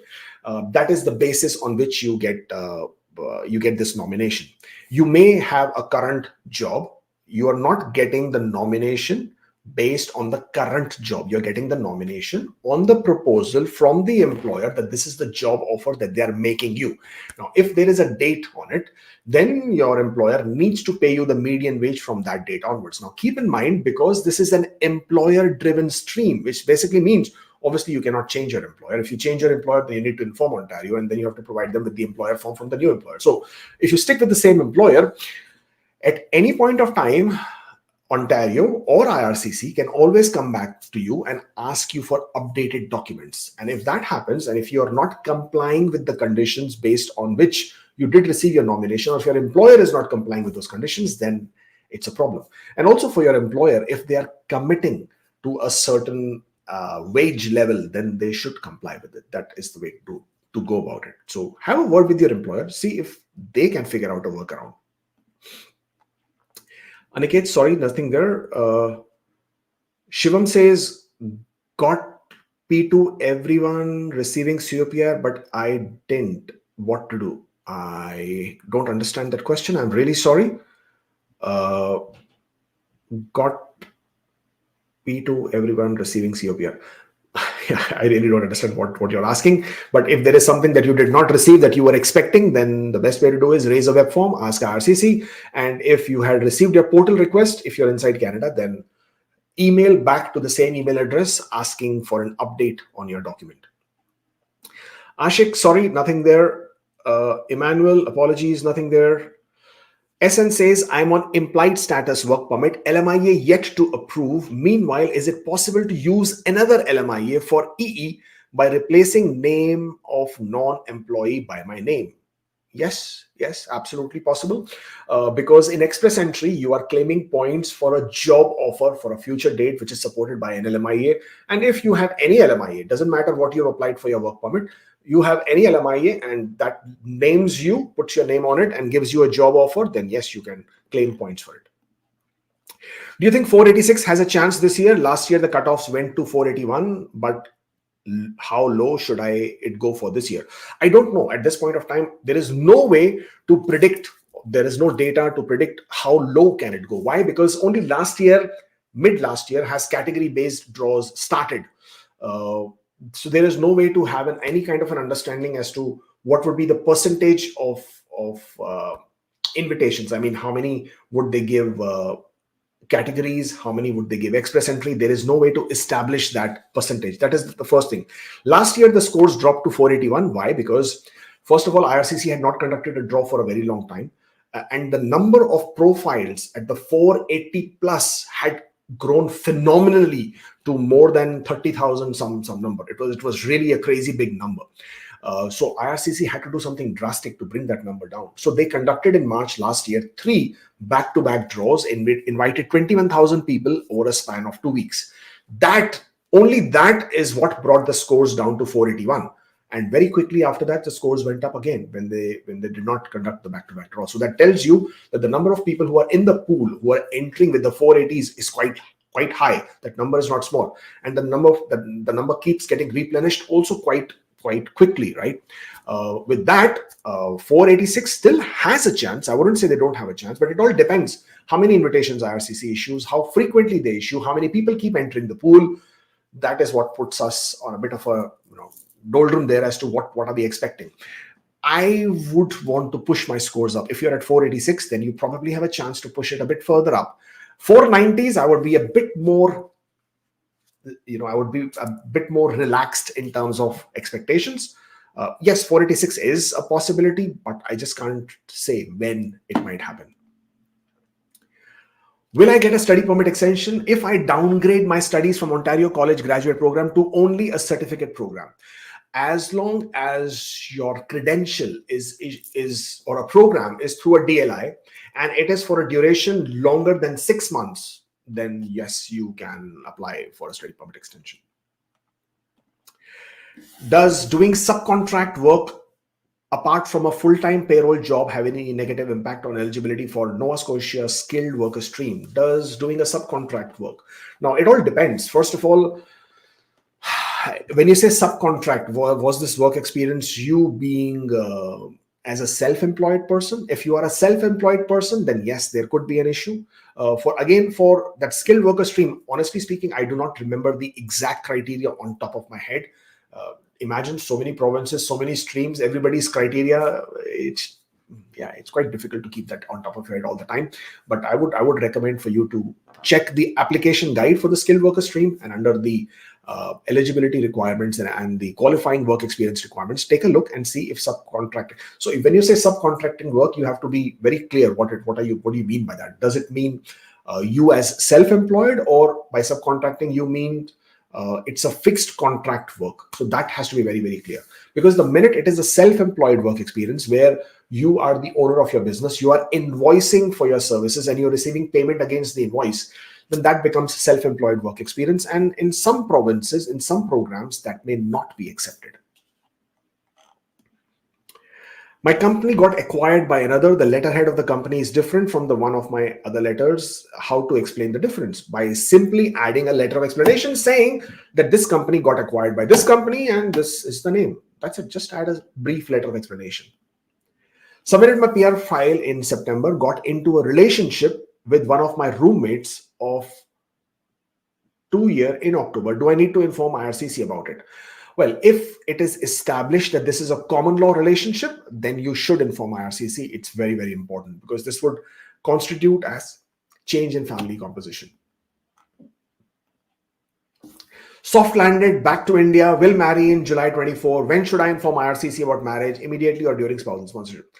that is the basis on which you get this nomination. You may have a current job. You are not getting the nomination based on the current job. You're getting the nomination on the proposal from the employer that this is the job offer that they are making you. Now, if there is a date on it, then your employer needs to pay you the median wage from that date onwards. Now, keep in mind, because this is an employer-driven stream, which basically means, obviously, you cannot change your employer. If you change your employer, then you need to inform Ontario, and then you have to provide them with the employer form from the new employer. So if you stick with the same employer, at any point of time, Ontario or IRCC can always come back to you and ask you for updated documents. And if that happens, and if you are not complying with the conditions based on which you did receive your nomination, or if your employer is not complying with those conditions, then it's a problem. And also for your employer, if they are committing to a certain wage level, then they should comply with it. That is the way to go about it. So have a word with your employer, see if they can figure out a workaround. Aniket, sorry, nothing there. Shivam says, got P2 everyone receiving COPR, but I didn't. What to do? I don't understand that question. I'm really sorry. Got P2 everyone receiving COPR. I really don't understand what you're asking. But if there is something that you did not receive that you were expecting, then the best way to do is raise a web form, ask IRCC. And if you had received your portal request, if you're inside Canada, then email back to the same email address asking for an update on your document. Ashik, sorry, nothing there. Emmanuel, apologies, nothing there. SN says, I'm on implied status work permit, LMIA yet to approve. Meanwhile, is it possible to use another LMIA for EE by replacing name of non-employee by my name? Yes, absolutely possible. Because in Express Entry, you are claiming points for a job offer for a future date, which is supported by an LMIA. And if you have any LMIA, it doesn't matter what you've applied for your work permit, you have any LMIA and that names you, puts your name on it and gives you a job offer, then yes, you can claim points for it. Do you think 486 has a chance this year? Last year, the cutoffs went to 481, but how low should it go for this year? I don't know. At this point of time, there is no way to predict. There is no data to predict how low can it go. Why? Because only last year, mid last year, has category based draws started. So there is no way to have any kind of an understanding as to what would be the percentage of invitations. I mean, how many would they give categories, how many would they give Express Entry? There is no way to establish that percentage. That is the first thing. Last year, the scores dropped to 481. Why? Because first of all, IRCC had not conducted a draw for a very long time. And the number of profiles at the 480 plus had grown phenomenally to more than 30,000 some number. It was really a crazy big number. So IRCC had to do something drastic to bring that number down. So they conducted in March last year 3 back-to-back draws and invited 21,000 people over a span of 2 weeks. Only that is what brought the scores down to 481. And very quickly after that, the scores went up again when they did not conduct the back-to-back draw. So that tells you that the number of people who are in the pool, who are entering with the 480s is quite high. That number is not small. And the number keeps getting replenished also quite quickly, right? With that, 486 still has a chance. I wouldn't say they don't have a chance, but it all depends how many invitations IRCC issues, how frequently they issue, how many people keep entering the pool. That is what puts us on a bit of a doldrum there as to what are we expecting. I would want to push my scores up. If you're at 486, then you probably have a chance to push it a bit further up. 490s, I would be a bit more relaxed in terms of expectations. Yes, 486 is a possibility, but I just can't say when it might happen. Will I get a study permit extension if I downgrade my studies from Ontario College graduate program to only a certificate program? As long as your credential is or a program is through a DLI and it is for a duration longer than 6 months, then yes, you can apply for a study permit extension. Does doing subcontract work apart from a full-time payroll job have any negative impact on eligibility for Nova Scotia skilled worker stream? Does doing a subcontract work? Now, it all depends. First of all, when you say subcontract, was this work experience you being as a self-employed person? If you are a self-employed person, then yes, there could be an issue. For that skilled worker stream, honestly speaking, I do not remember the exact criteria on top of my head. Imagine so many provinces, so many streams, everybody's criteria. It's quite difficult to keep that on top of your head all the time. But I would recommend for you to check the application guide for the skilled worker stream, and under the eligibility requirements and the qualifying work experience requirements, take a look and see if subcontracting. So when you say subcontracting work, you have to be very clear what do you mean by that? Does it mean you as self-employed, or by subcontracting you mean it's a fixed contract work? So that has to be very, very clear, because the minute it is a self-employed work experience where you are the owner of your business, you are invoicing for your services and you're receiving payment against the invoice, then that becomes self-employed work experience. And in some provinces, in some programs, that may not be accepted. My company got acquired by another. The letterhead of the company is different from the one of my other letters. How to explain the difference? By simply adding a letter of explanation saying that this company got acquired by this company and this is the name. That's it. Just add a brief letter of explanation. Submitted my PR file in September, got into a relationship with one of my roommates of 2 years in October. Do I need to inform IRCC about it? Well, if it is established that this is a common law relationship, then you should inform IRCC. It's very, very important, because this would constitute as change in family composition. Soft landed, back to India, will marry in July 24. When should I inform IRCC about marriage? Immediately or during spousal sponsorship?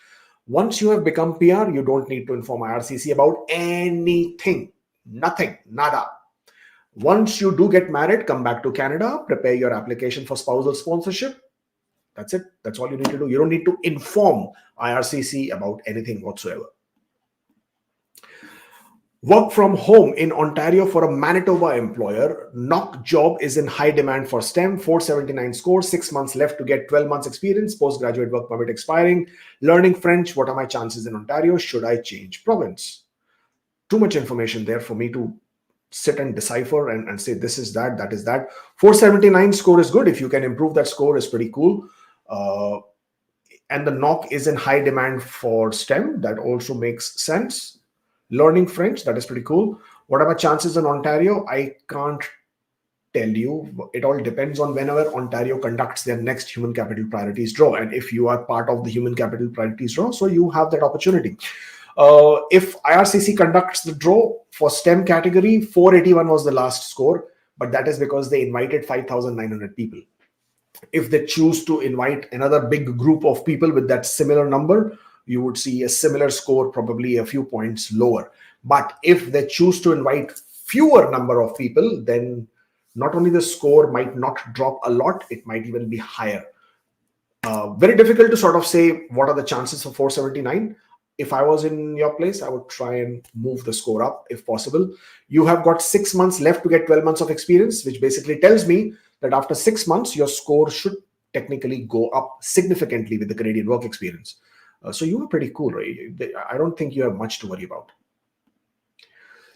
Once you have become PR, you don't need to inform IRCC about anything. Nothing. Nada. Once you do get married, come back to Canada, prepare your application for spousal sponsorship, That's it. That's all you need to do. You don't need to inform IRCC about anything whatsoever. Work from home in Ontario for a Manitoba employer. NOC job is in high demand for STEM. 479 score, 6 months left to get 12 months experience. Postgraduate work permit expiring. Learning French. What are my chances in Ontario? Should I change province? Too much information there for me to sit and decipher and say this is that, that is that. 479 score is good. If you can improve that score, is pretty cool. And the NOC is in high demand for STEM. That also makes sense. Learning French, that is pretty cool. What are my chances in Ontario? I can't tell you. It all depends on whenever Ontario conducts their next human capital priorities draw. And if you are part of the human capital priorities draw, so you have that opportunity. If IRCC conducts the draw for STEM category, 481 was the last score, but that is because they invited 5,900 people. If they choose to invite another big group of people with that similar number, you would see a similar score, probably a few points lower. But if they choose to invite fewer number of people, then not only the score might not drop a lot, it might even be higher. Very difficult to sort of say what are the chances for 479. If I was in your place, I would try and move the score up if possible. You have got 6 months left to get 12 months of experience, which basically tells me that after 6 months, your score should technically go up significantly with the Canadian work experience. So you are pretty cool, right? I don't think you have much to worry about.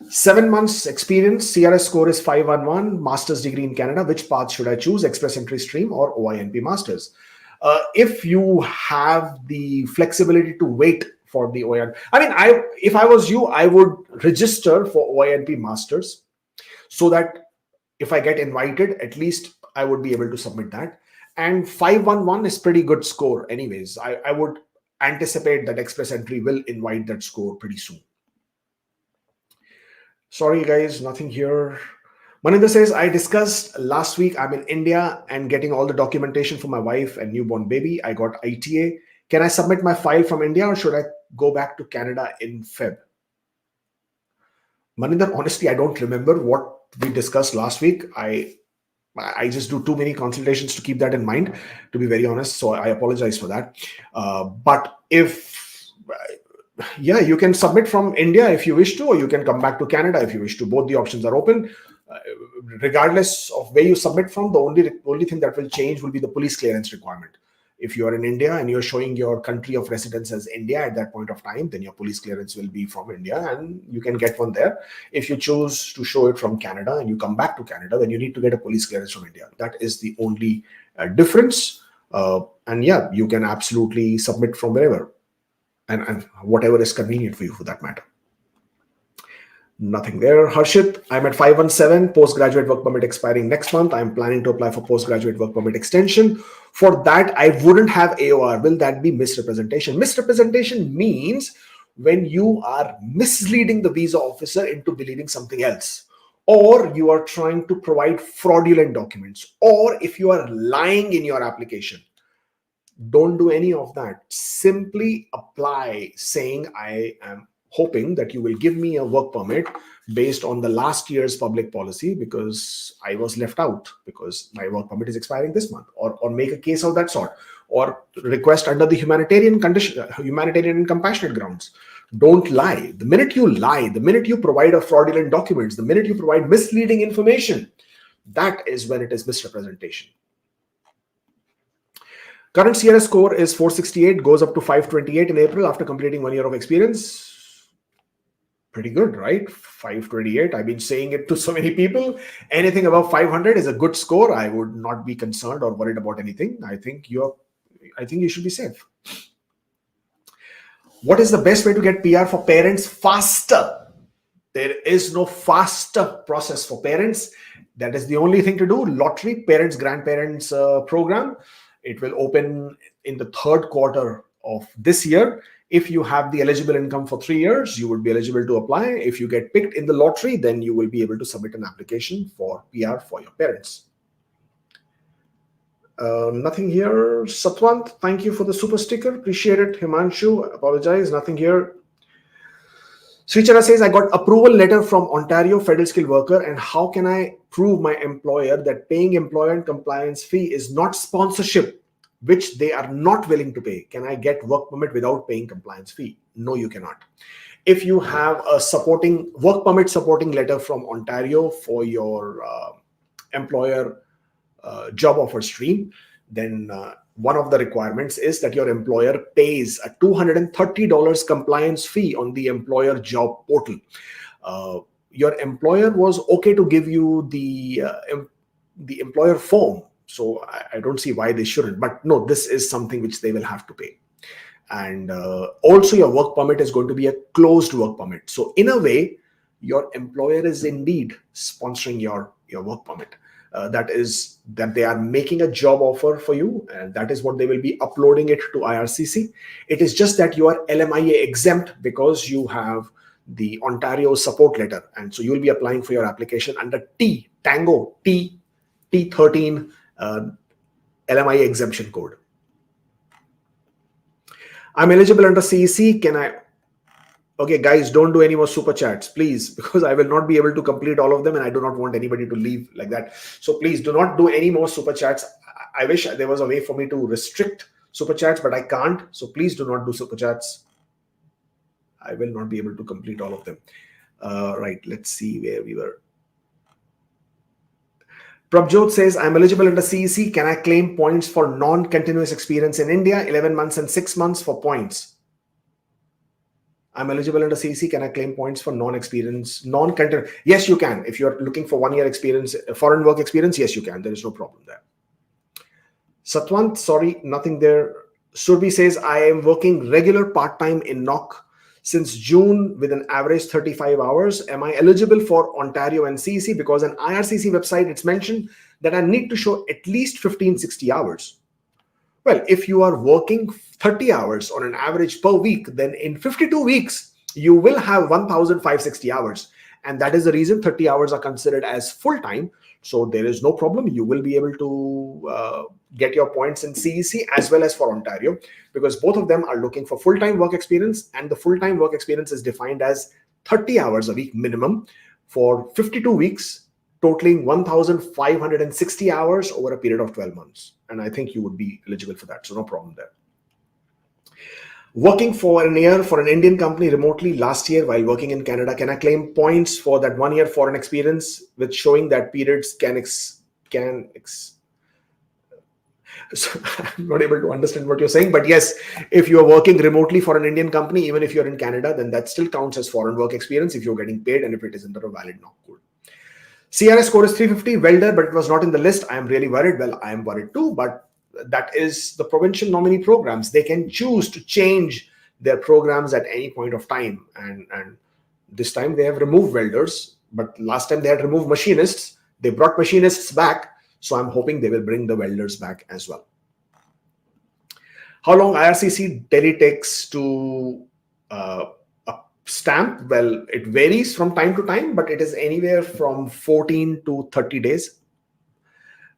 7 months experience, CRS score is 511, master's degree in Canada. Which path should I choose, express entry stream or OINP masters? If you have the flexibility to wait for the OINP, if I was you, I would register for OINP masters so that if I get invited, at least I would be able to submit that. And 511 is pretty good score anyways. I would anticipate that express entry will invite that score pretty soon. Sorry guys, nothing here. Maninder says, I discussed last week, I'm in India and getting all the documentation for my wife and newborn baby. I got ITA. Can I submit my file from India or should I go back to Canada in Feb? Maninder, honestly, I don't remember what we discussed last week. I just do too many consultations to keep that in mind, to be very honest. So I apologize for that. But you can submit from India if you wish to, or you can come back to Canada if you wish to. Both the options are open. Regardless of where you submit from, the only thing that will change will be the police clearance requirement. If you are in India and you're showing your country of residence as India at that point of time, then your police clearance will be from India and you can get one there. If you choose to show it from Canada and you come back to Canada, then you need to get a police clearance from India. That is the only difference. And yeah, you can absolutely submit from wherever and whatever is convenient for you for that matter. Nothing there. Harshit, I'm at 517, postgraduate work permit expiring next month. I'm planning to apply for postgraduate work permit extension. For that, I wouldn't have AOR. Will that be misrepresentation? Misrepresentation means when you are misleading the visa officer into believing something else, or you are trying to provide fraudulent documents, or if you are lying in your application. Don't do any of that. Simply apply saying, I am hoping that you will give me a work permit based on the last year's public policy because I was left out because my work permit is expiring this month, or make a case of that sort, or request under the humanitarian and compassionate grounds. Don't lie. The minute you lie, the minute you provide a fraudulent documents, the minute you provide misleading information, that is when it is misrepresentation. Current CRS score is 468, goes up to 528 in April after completing 1 year of experience. Pretty good, right? 528. I've been saying it to so many people. Anything above 500 is a good score. I would not be concerned or worried about anything. I think you should be safe. What is the best way to get PR for parents faster? There is no faster process for parents. That is the only thing to do. Lottery, parents, grandparents program. It will open in the third quarter of this year. If you have the eligible income for 3 years, you would be eligible to apply. If you get picked in the lottery, then you will be able to submit an application for PR for your parents. Nothing here. Satwant, thank you for the super sticker. Appreciate it. Himanshu, apologize. Nothing here. Srichara says, I got approval letter from Ontario Federal Skilled Worker, and how can I prove my employer that paying employer and compliance fee is not sponsorship? which they are not willing to pay, can I get work permit without paying compliance fee? No, you cannot. If you have a supporting work permit supporting letter from Ontario for your employer job offer stream, then one of the requirements is that your employer pays a $230 compliance fee on the employer job portal. Your employer was okay to give you the employer form, so I don't see why they shouldn't. But no, this is something which they will have to pay. And also your work permit is going to be a closed work permit. So in a way, your employer is indeed sponsoring your work permit. That is that they are making a job offer for you, and that is what they will be uploading it to IRCC. It is just that you are LMIA exempt because you have the Ontario support letter, and so you will be applying for your application under Tango T13 LMIA exemption code. I'm eligible under CEC. Can I? Okay, guys, don't do any more super chats, please, because I will not be able to complete all of them, and I do not want anybody to leave like that. So please do not do any more super chats. I wish there was a way for me to restrict super chats, but I can't. So please do not do super chats. I will not be able to complete all of them. Right, let's see where we were. Prabjot says, I'm eligible under CEC. Can I claim points for non-continuous experience in India, 11 months and 6 months for points? I'm eligible under CEC. Can I claim points for non-continuous? Yes, you can. If you're looking for 1 year experience, foreign work experience, yes, you can. There is no problem there. Satwant, sorry, nothing there. Surbi says, I am working regular part-time in NOC since June with an average 35 hours. Am I eligible for Ontario and CEC? Because on IRCC website, it's mentioned that I need to show at least 1560 hours. Well, if you are working 30 hours on an average per week, then in 52 weeks, you will have 1,560 hours. And that is the reason 30 hours are considered as full-time. So there is no problem. You will be able to get your points in CEC as well as for Ontario, because both of them are looking for full-time work experience, and the full-time work experience is defined as 30 hours a week minimum for 52 weeks, totaling 1,560 hours over a period of 12 months. And I think you would be eligible for that. So no problem there. Working for a year for an Indian company remotely last year while working in Canada, can I claim points for that 1 year foreign experience with showing that periods So I'm not able to understand what you're saying, but yes, if you're working remotely for an Indian company, even if you're in Canada, then that still counts as foreign work experience if you're getting paid and if it is under a valid NOC code. CRS score is 350, welder, but it was not in the list. I am really worried. Well, I am worried too, but that is the provincial nominee programs. They can choose to change their programs at any point of time. And this time they have removed welders, but last time they had removed machinists. They brought machinists back. So I'm hoping they will bring the welders back as well. How long IRCC Delhi takes to stamp? Well, it varies from time to time, but it is anywhere from 14 to 30 days.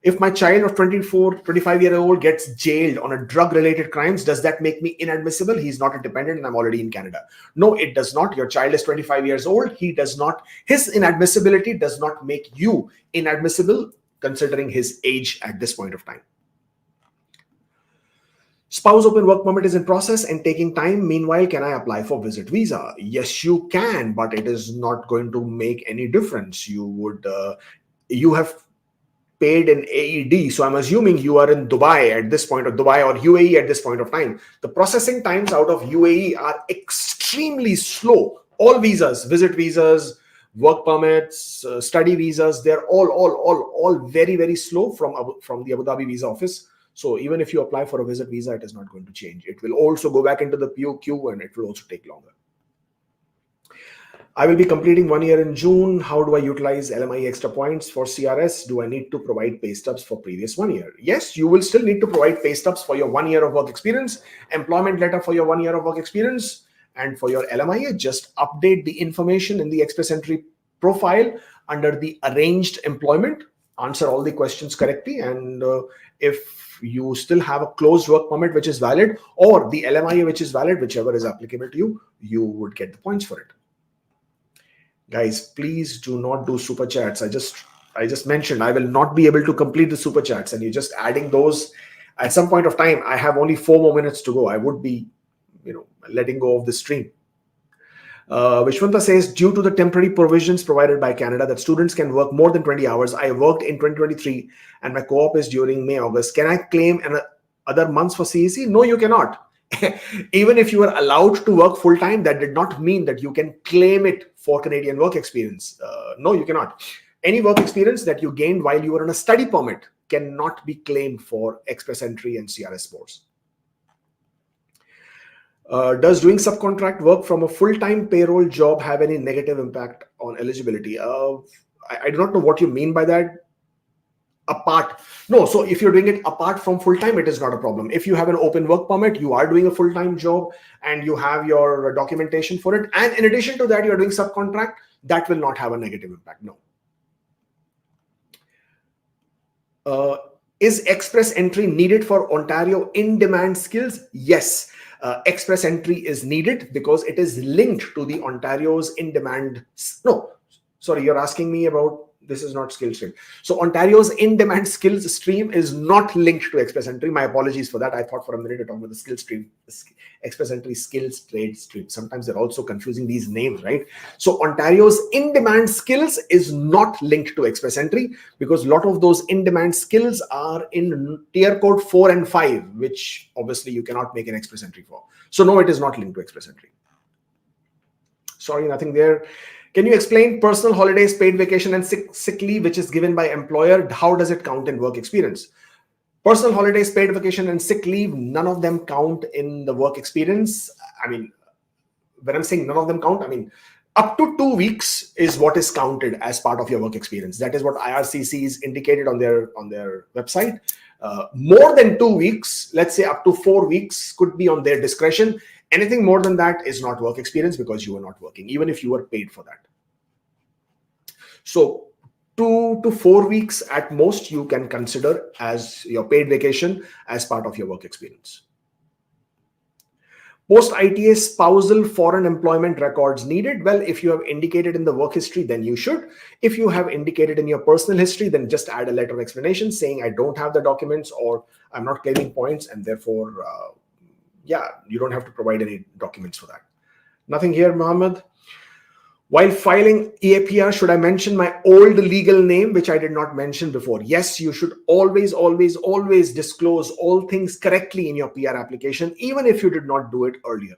If my child of 25-year-old gets jailed on a drug-related crimes, does that make me inadmissible? He's not a dependent and I'm already in Canada. No, it does not. Your child is 25 years old. His inadmissibility does not make you inadmissible considering his age at this point of time. Spouse open work permit is in process and taking time. Meanwhile, can I apply for visit visa? Yes, you can, but it is not going to make any difference. You have paid in AED. So I'm assuming you are in Dubai at this point, or Dubai or UAE at this point of time. The processing times out of UAE are extremely slow. All visas, visit visas, work permits, study visas, they're all very, very slow from the Abu Dhabi visa office. So even if you apply for a visit visa, it is not going to change. It will also go back into the queue and it will also take longer. I will be completing 1 year in June. How do I utilize LMI extra points for CRS? Do I need to provide pay stubs for previous 1 year? Yes, you will still need to provide pay stubs for your 1 year of work experience, employment letter for your 1 year of work experience, and for your LMIA, just update the information in the Express Entry profile under the arranged employment, answer all the questions correctly, and if you still have a closed work permit which is valid, or the LMIA which is valid, whichever is applicable to you, you would get the points for it. Guys, please do not do super chats. I just mentioned I will not be able to complete the super chats, and you're just adding those. At some point of time, I have only 4 more minutes to go. I would be, letting go of the stream. Vishwanta says, due to the temporary provisions provided by Canada that students can work more than 20 hours, I worked in 2023 and my co-op is during May, August. Can I claim other months for CEC? No, you cannot. Even if you were allowed to work full-time, that did not mean that you can claim it for Canadian work experience. No, you cannot. Any work experience that you gained while you were on a study permit cannot be claimed for express entry and CRS scores. Does doing subcontract work from a full-time payroll job have any negative impact on eligibility? I do not know what you mean by that. No, so if you're doing it apart from full-time, it is not a problem. If you have an open work permit, you are doing a full-time job and you have your documentation for it, and in addition to that, you're doing subcontract, that will not have a negative impact, no. Is express entry needed for Ontario in-demand skills? Yes. Express entry is needed because it is linked to the Ontario's in-demand. No, sorry, you're asking me about, this is not skill stream. So Ontario's in-demand skills stream is not linked to express entry. My apologies for that. I thought for a minute you're talking about the skill stream, express entry skills trade stream. Sometimes they're also confusing these names, right? So Ontario's in-demand skills is not linked to express entry because a lot of those in-demand skills are in tier code 4 and 5, which obviously you cannot make an express entry for. So no, it is not linked to express entry. Sorry, nothing there. Can you explain personal holidays, paid vacation, and sick leave, which is given by employer? How does it count in work experience? Personal holidays, paid vacation, and sick leave, none of them count in the work experience. I mean, when I'm saying none of them count, I mean, up to 2 weeks is what is counted as part of your work experience. That is what IRCC is indicated on their website. More than 2 weeks, let's say up to 4 weeks, could be on their discretion. Anything more than that is not work experience because you are not working, even if you were paid for that. So 2 to 4 weeks at most you can consider as your paid vacation as part of your work experience. Post-ITA spousal foreign employment records needed. Well, if you have indicated in the work history, then you should. If you have indicated in your personal history, then just add a letter of explanation saying I don't have the documents or I'm not claiming points, and therefore, yeah, you don't have to provide any documents for that. Nothing here, Mohammed. While filing EAPR, should I mention my old legal name, which I did not mention before? Yes, you should always, always, always disclose all things correctly in your PR application, even if you did not do it earlier.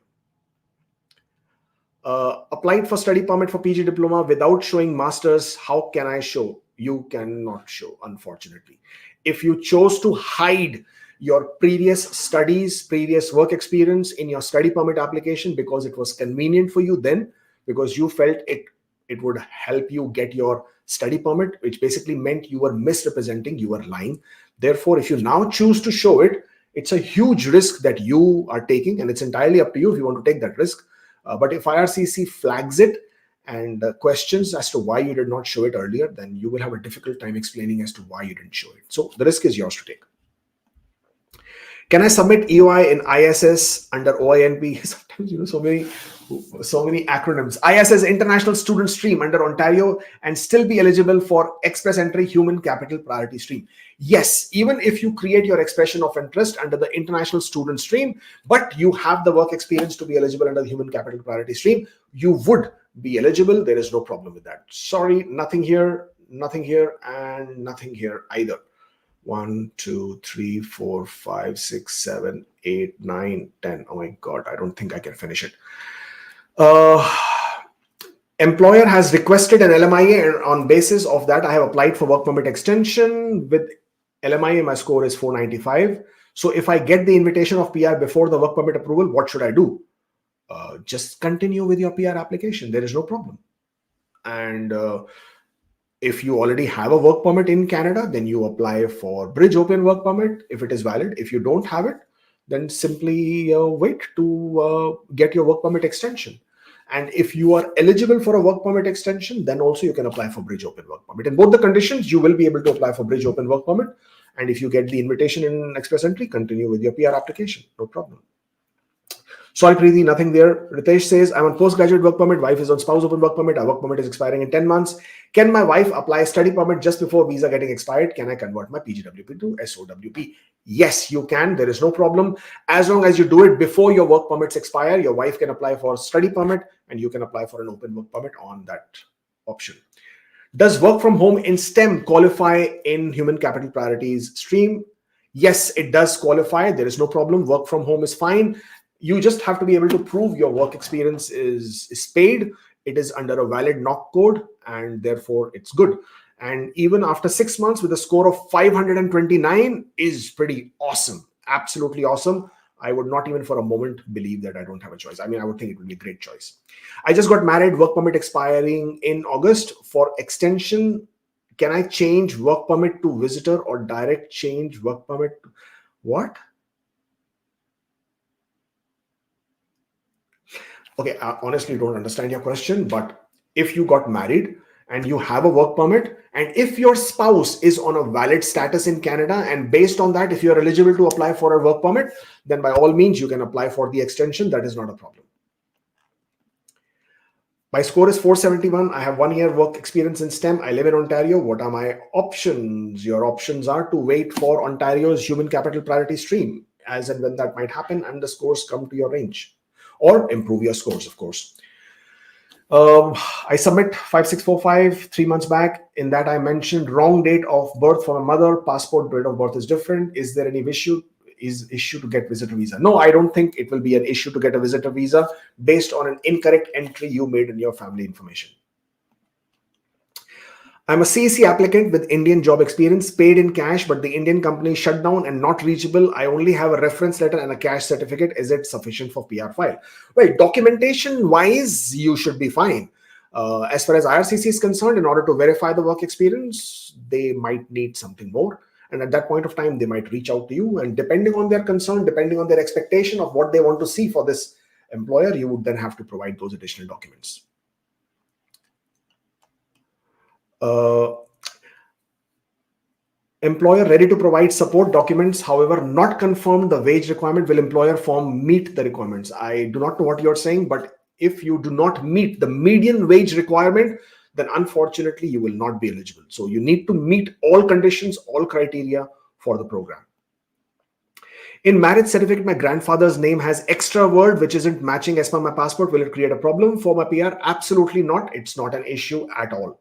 Applied for study permit for PG diploma without showing masters. How can I show? You cannot show, unfortunately. If you chose to hide your previous studies, previous work experience in your study permit application because it was convenient for you then, because you felt it would help you get your study permit, which basically meant you were misrepresenting, you were lying. Therefore, if you now choose to show it, it's a huge risk that you are taking, and it's entirely up to you if you want to take that risk. But if IRCC flags it and questions as to why you did not show it earlier, then you will have a difficult time explaining as to why you didn't show it. So the risk is yours to take. Can I submit EOI in ISS under OINP? Sometimes, so many acronyms. ISS, International Student Stream under Ontario, and still be eligible for express entry human capital priority stream. Yes, even if you create your expression of interest under the International Student Stream, but you have the work experience to be eligible under the human capital priority stream, you would be eligible. There is no problem with that. Sorry, nothing here, and nothing here either. 1, 2, 3, 4, 5, 6, 7, 8, 9, 10. Oh my God, I don't think I can finish it. Employer has requested an LMIA, and on basis of that, I have applied for work permit extension. With LMIA, my score is 495. So if I get the invitation of PR before the work permit approval, what should I do? Just continue with your PR application. There is no problem. And if you already have a work permit in Canada, then you apply for Bridge Open work permit if it is valid. If you don't have it, then simply wait to get your work permit extension. And if you are eligible for a work permit extension, then also you can apply for Bridge Open work permit. In both the conditions, you will be able to apply for Bridge Open work permit. And if you get the invitation in express entry, continue with your PR application. No problem. Sorry, Preeti, nothing there. Ritesh says, I'm on postgraduate work permit. Wife is on spouse open work permit. Our work permit is expiring in 10 months. Can my wife apply study permit just before visa getting expired? Can I convert my PGWP to SOWP? Yes, you can. There is no problem. As long as you do it before your work permits expire, your wife can apply for a study permit and you can apply for an open work permit on that option. Does work from home in STEM qualify in human capital priorities stream? Yes, it does qualify. There is no problem. Work from home is fine. You just have to be able to prove your work experience is paid. It is under a valid NOC code and therefore it's good. And even after 6 months with a score of 529 is pretty awesome. Absolutely awesome. I would not even for a moment believe that I don't have a choice. I mean, I would think it would be a great choice. I just got married, work permit expiring in August. For extension, can I change work permit to visitor or direct change work permit? What? Okay, I honestly don't understand your question, but if you got married and you have a work permit, and if your spouse is on a valid status in Canada, and based on that, if you're eligible to apply for a work permit, then by all means, you can apply for the extension. That is not a problem. My score is 471. I have 1 year work experience in STEM. I live in Ontario. What are my options? Your options are to wait for Ontario's human capital priority stream, as and when that might happen, and the scores come to your range, or improve your scores, of course. I submit 5645 3 months back. In that, I mentioned wrong date of birth for my mother. Passport date of birth is different. Is there any issue? Is issue to get visitor visa? No, I don't think it will be an issue to get a visitor visa based on an incorrect entry you made in your family information. I'm a CEC applicant with Indian job experience, paid in cash, but the Indian company shut down and not reachable. I only have a reference letter and a cash certificate. Is it sufficient for PR file? Well, documentation wise, you should be fine. As far as IRCC is concerned, in order to verify the work experience, they might need something more. And at that point of time, they might reach out to you. And depending on their concern, depending on their expectation of what they want to see for this employer, you would then have to provide those additional documents. Employer ready to provide support documents, however, not confirmed the wage requirement. Will employer form meet the requirements? I do not know what you're saying, but if you do not meet the median wage requirement, then unfortunately you will not be eligible. So you need to meet all conditions, all criteria for the program. In marriage certificate, my grandfather's name has extra word which isn't matching as per my passport. Will it create a problem for my PR? Absolutely not. It's not an issue at all.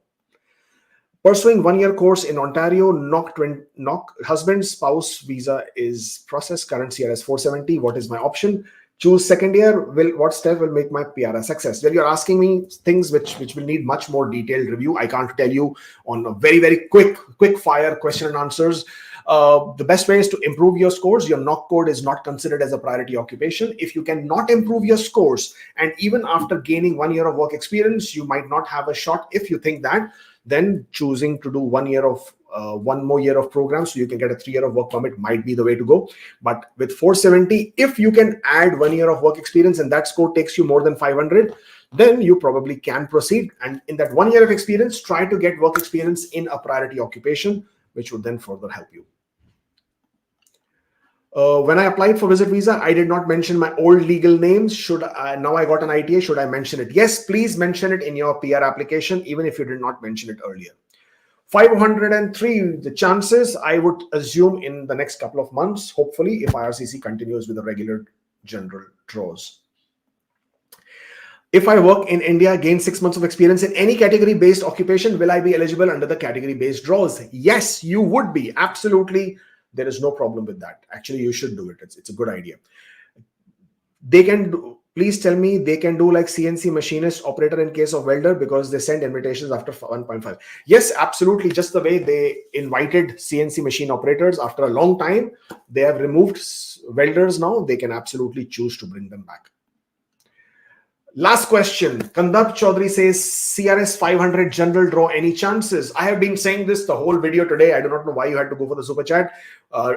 Pursuing 1 year course in Ontario, NOC husband spouse visa is processed. Current CRS 470. What is my option? Choose second year. What step will make my PR a success? Well, you're asking me things which will need much more detailed review. I can't tell you on a very quick fire question and answers. The best way is to improve your scores. Your NOC code is not considered as a priority occupation. If you cannot improve your scores, and even after gaining 1 year of work experience, you might not have a shot. If you think that, then choosing to do 1 year of one more year of program so you can get a 3 year of work permit might be the way to go. But with 470, if you can add 1 year of work experience and that score takes you more than 500, then you probably can proceed. And in that 1 year of experience, try to get work experience in a priority occupation, which would then further help you. When I applied for visit visa, I did not mention my old legal names. Now I got an ITA, should I mention it? Yes, please mention it in your PR application, even if you did not mention it earlier. 503, the chances, I would assume in the next couple of months, hopefully, if IRCC continues with the regular general draws. If I work in India, gain 6 months of experience in any category-based occupation, will I be eligible under the category-based draws? Yes, you would be. Absolutely. There is no problem with that. Actually, you should do it. It's a good idea. They can do, please tell me they can do like CNC machinist operator in case of welder because they send invitations after 1.5. Yes, absolutely. Just the way they invited CNC machine operators after a long time, they have removed welders now. They can absolutely choose to bring them back. Last question. Kandap Chaudhary says, CRS 500 general draw, any chances? I have been saying this the whole video today. I do not know why you had to go for the super chat.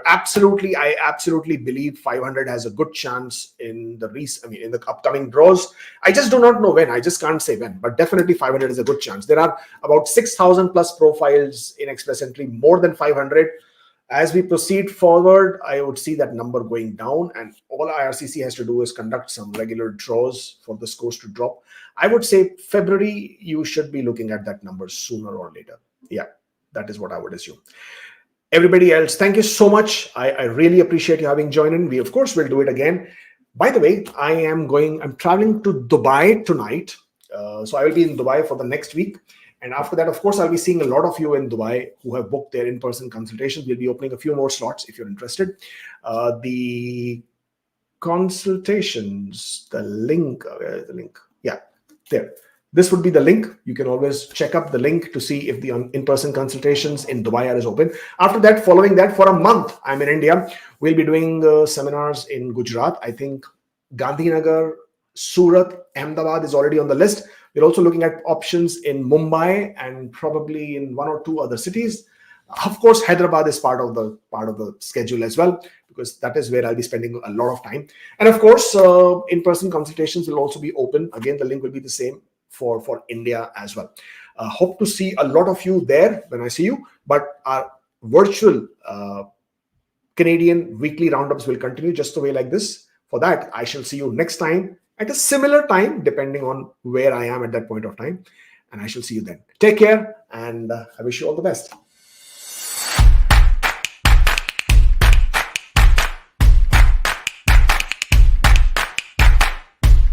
Absolutely, I absolutely believe 500 has a good chance in the upcoming draws. I just do not know when. I just can't say when, but definitely 500 is a good chance. There are about 6,000 plus profiles in Express Entry, more than 500. As we proceed forward, I would see that number going down, and all IRCC has to do is conduct some regular draws for the scores to drop. I would say February, you should be looking at that number sooner or later. Yeah, that is what I would assume. Everybody else, thank you so much. I really appreciate you having joined in. We, of course, will do it again. By the way, I'm traveling to Dubai tonight. So I will be in Dubai for the next week. And after that, of course, I'll be seeing a lot of you in Dubai who have booked their in-person consultations. We'll be opening a few more slots if you're interested. The consultations, the link, where is the link? Yeah, there. This would be the link. You can always check up the link to see if the in-person consultations in Dubai are open. After that, following that, for a month, I'm in India. We'll be doing seminars in Gujarat. I think Gandhinagar, Surat, Ahmedabad is already on the list. We're also looking at options in Mumbai and probably in one or two other cities. Of course, Hyderabad is part of the schedule as well, because that is where I'll be spending a lot of time. And of course, in-person consultations will also be open. Again, the link will be the same for India as well. Hope to see a lot of you there when I see you. But our virtual Canadian weekly roundups will continue just the way like this. For that, I shall see you next time at a similar time, depending on where I am at that point of time. And I shall see you then. Take care, and I wish you all the best.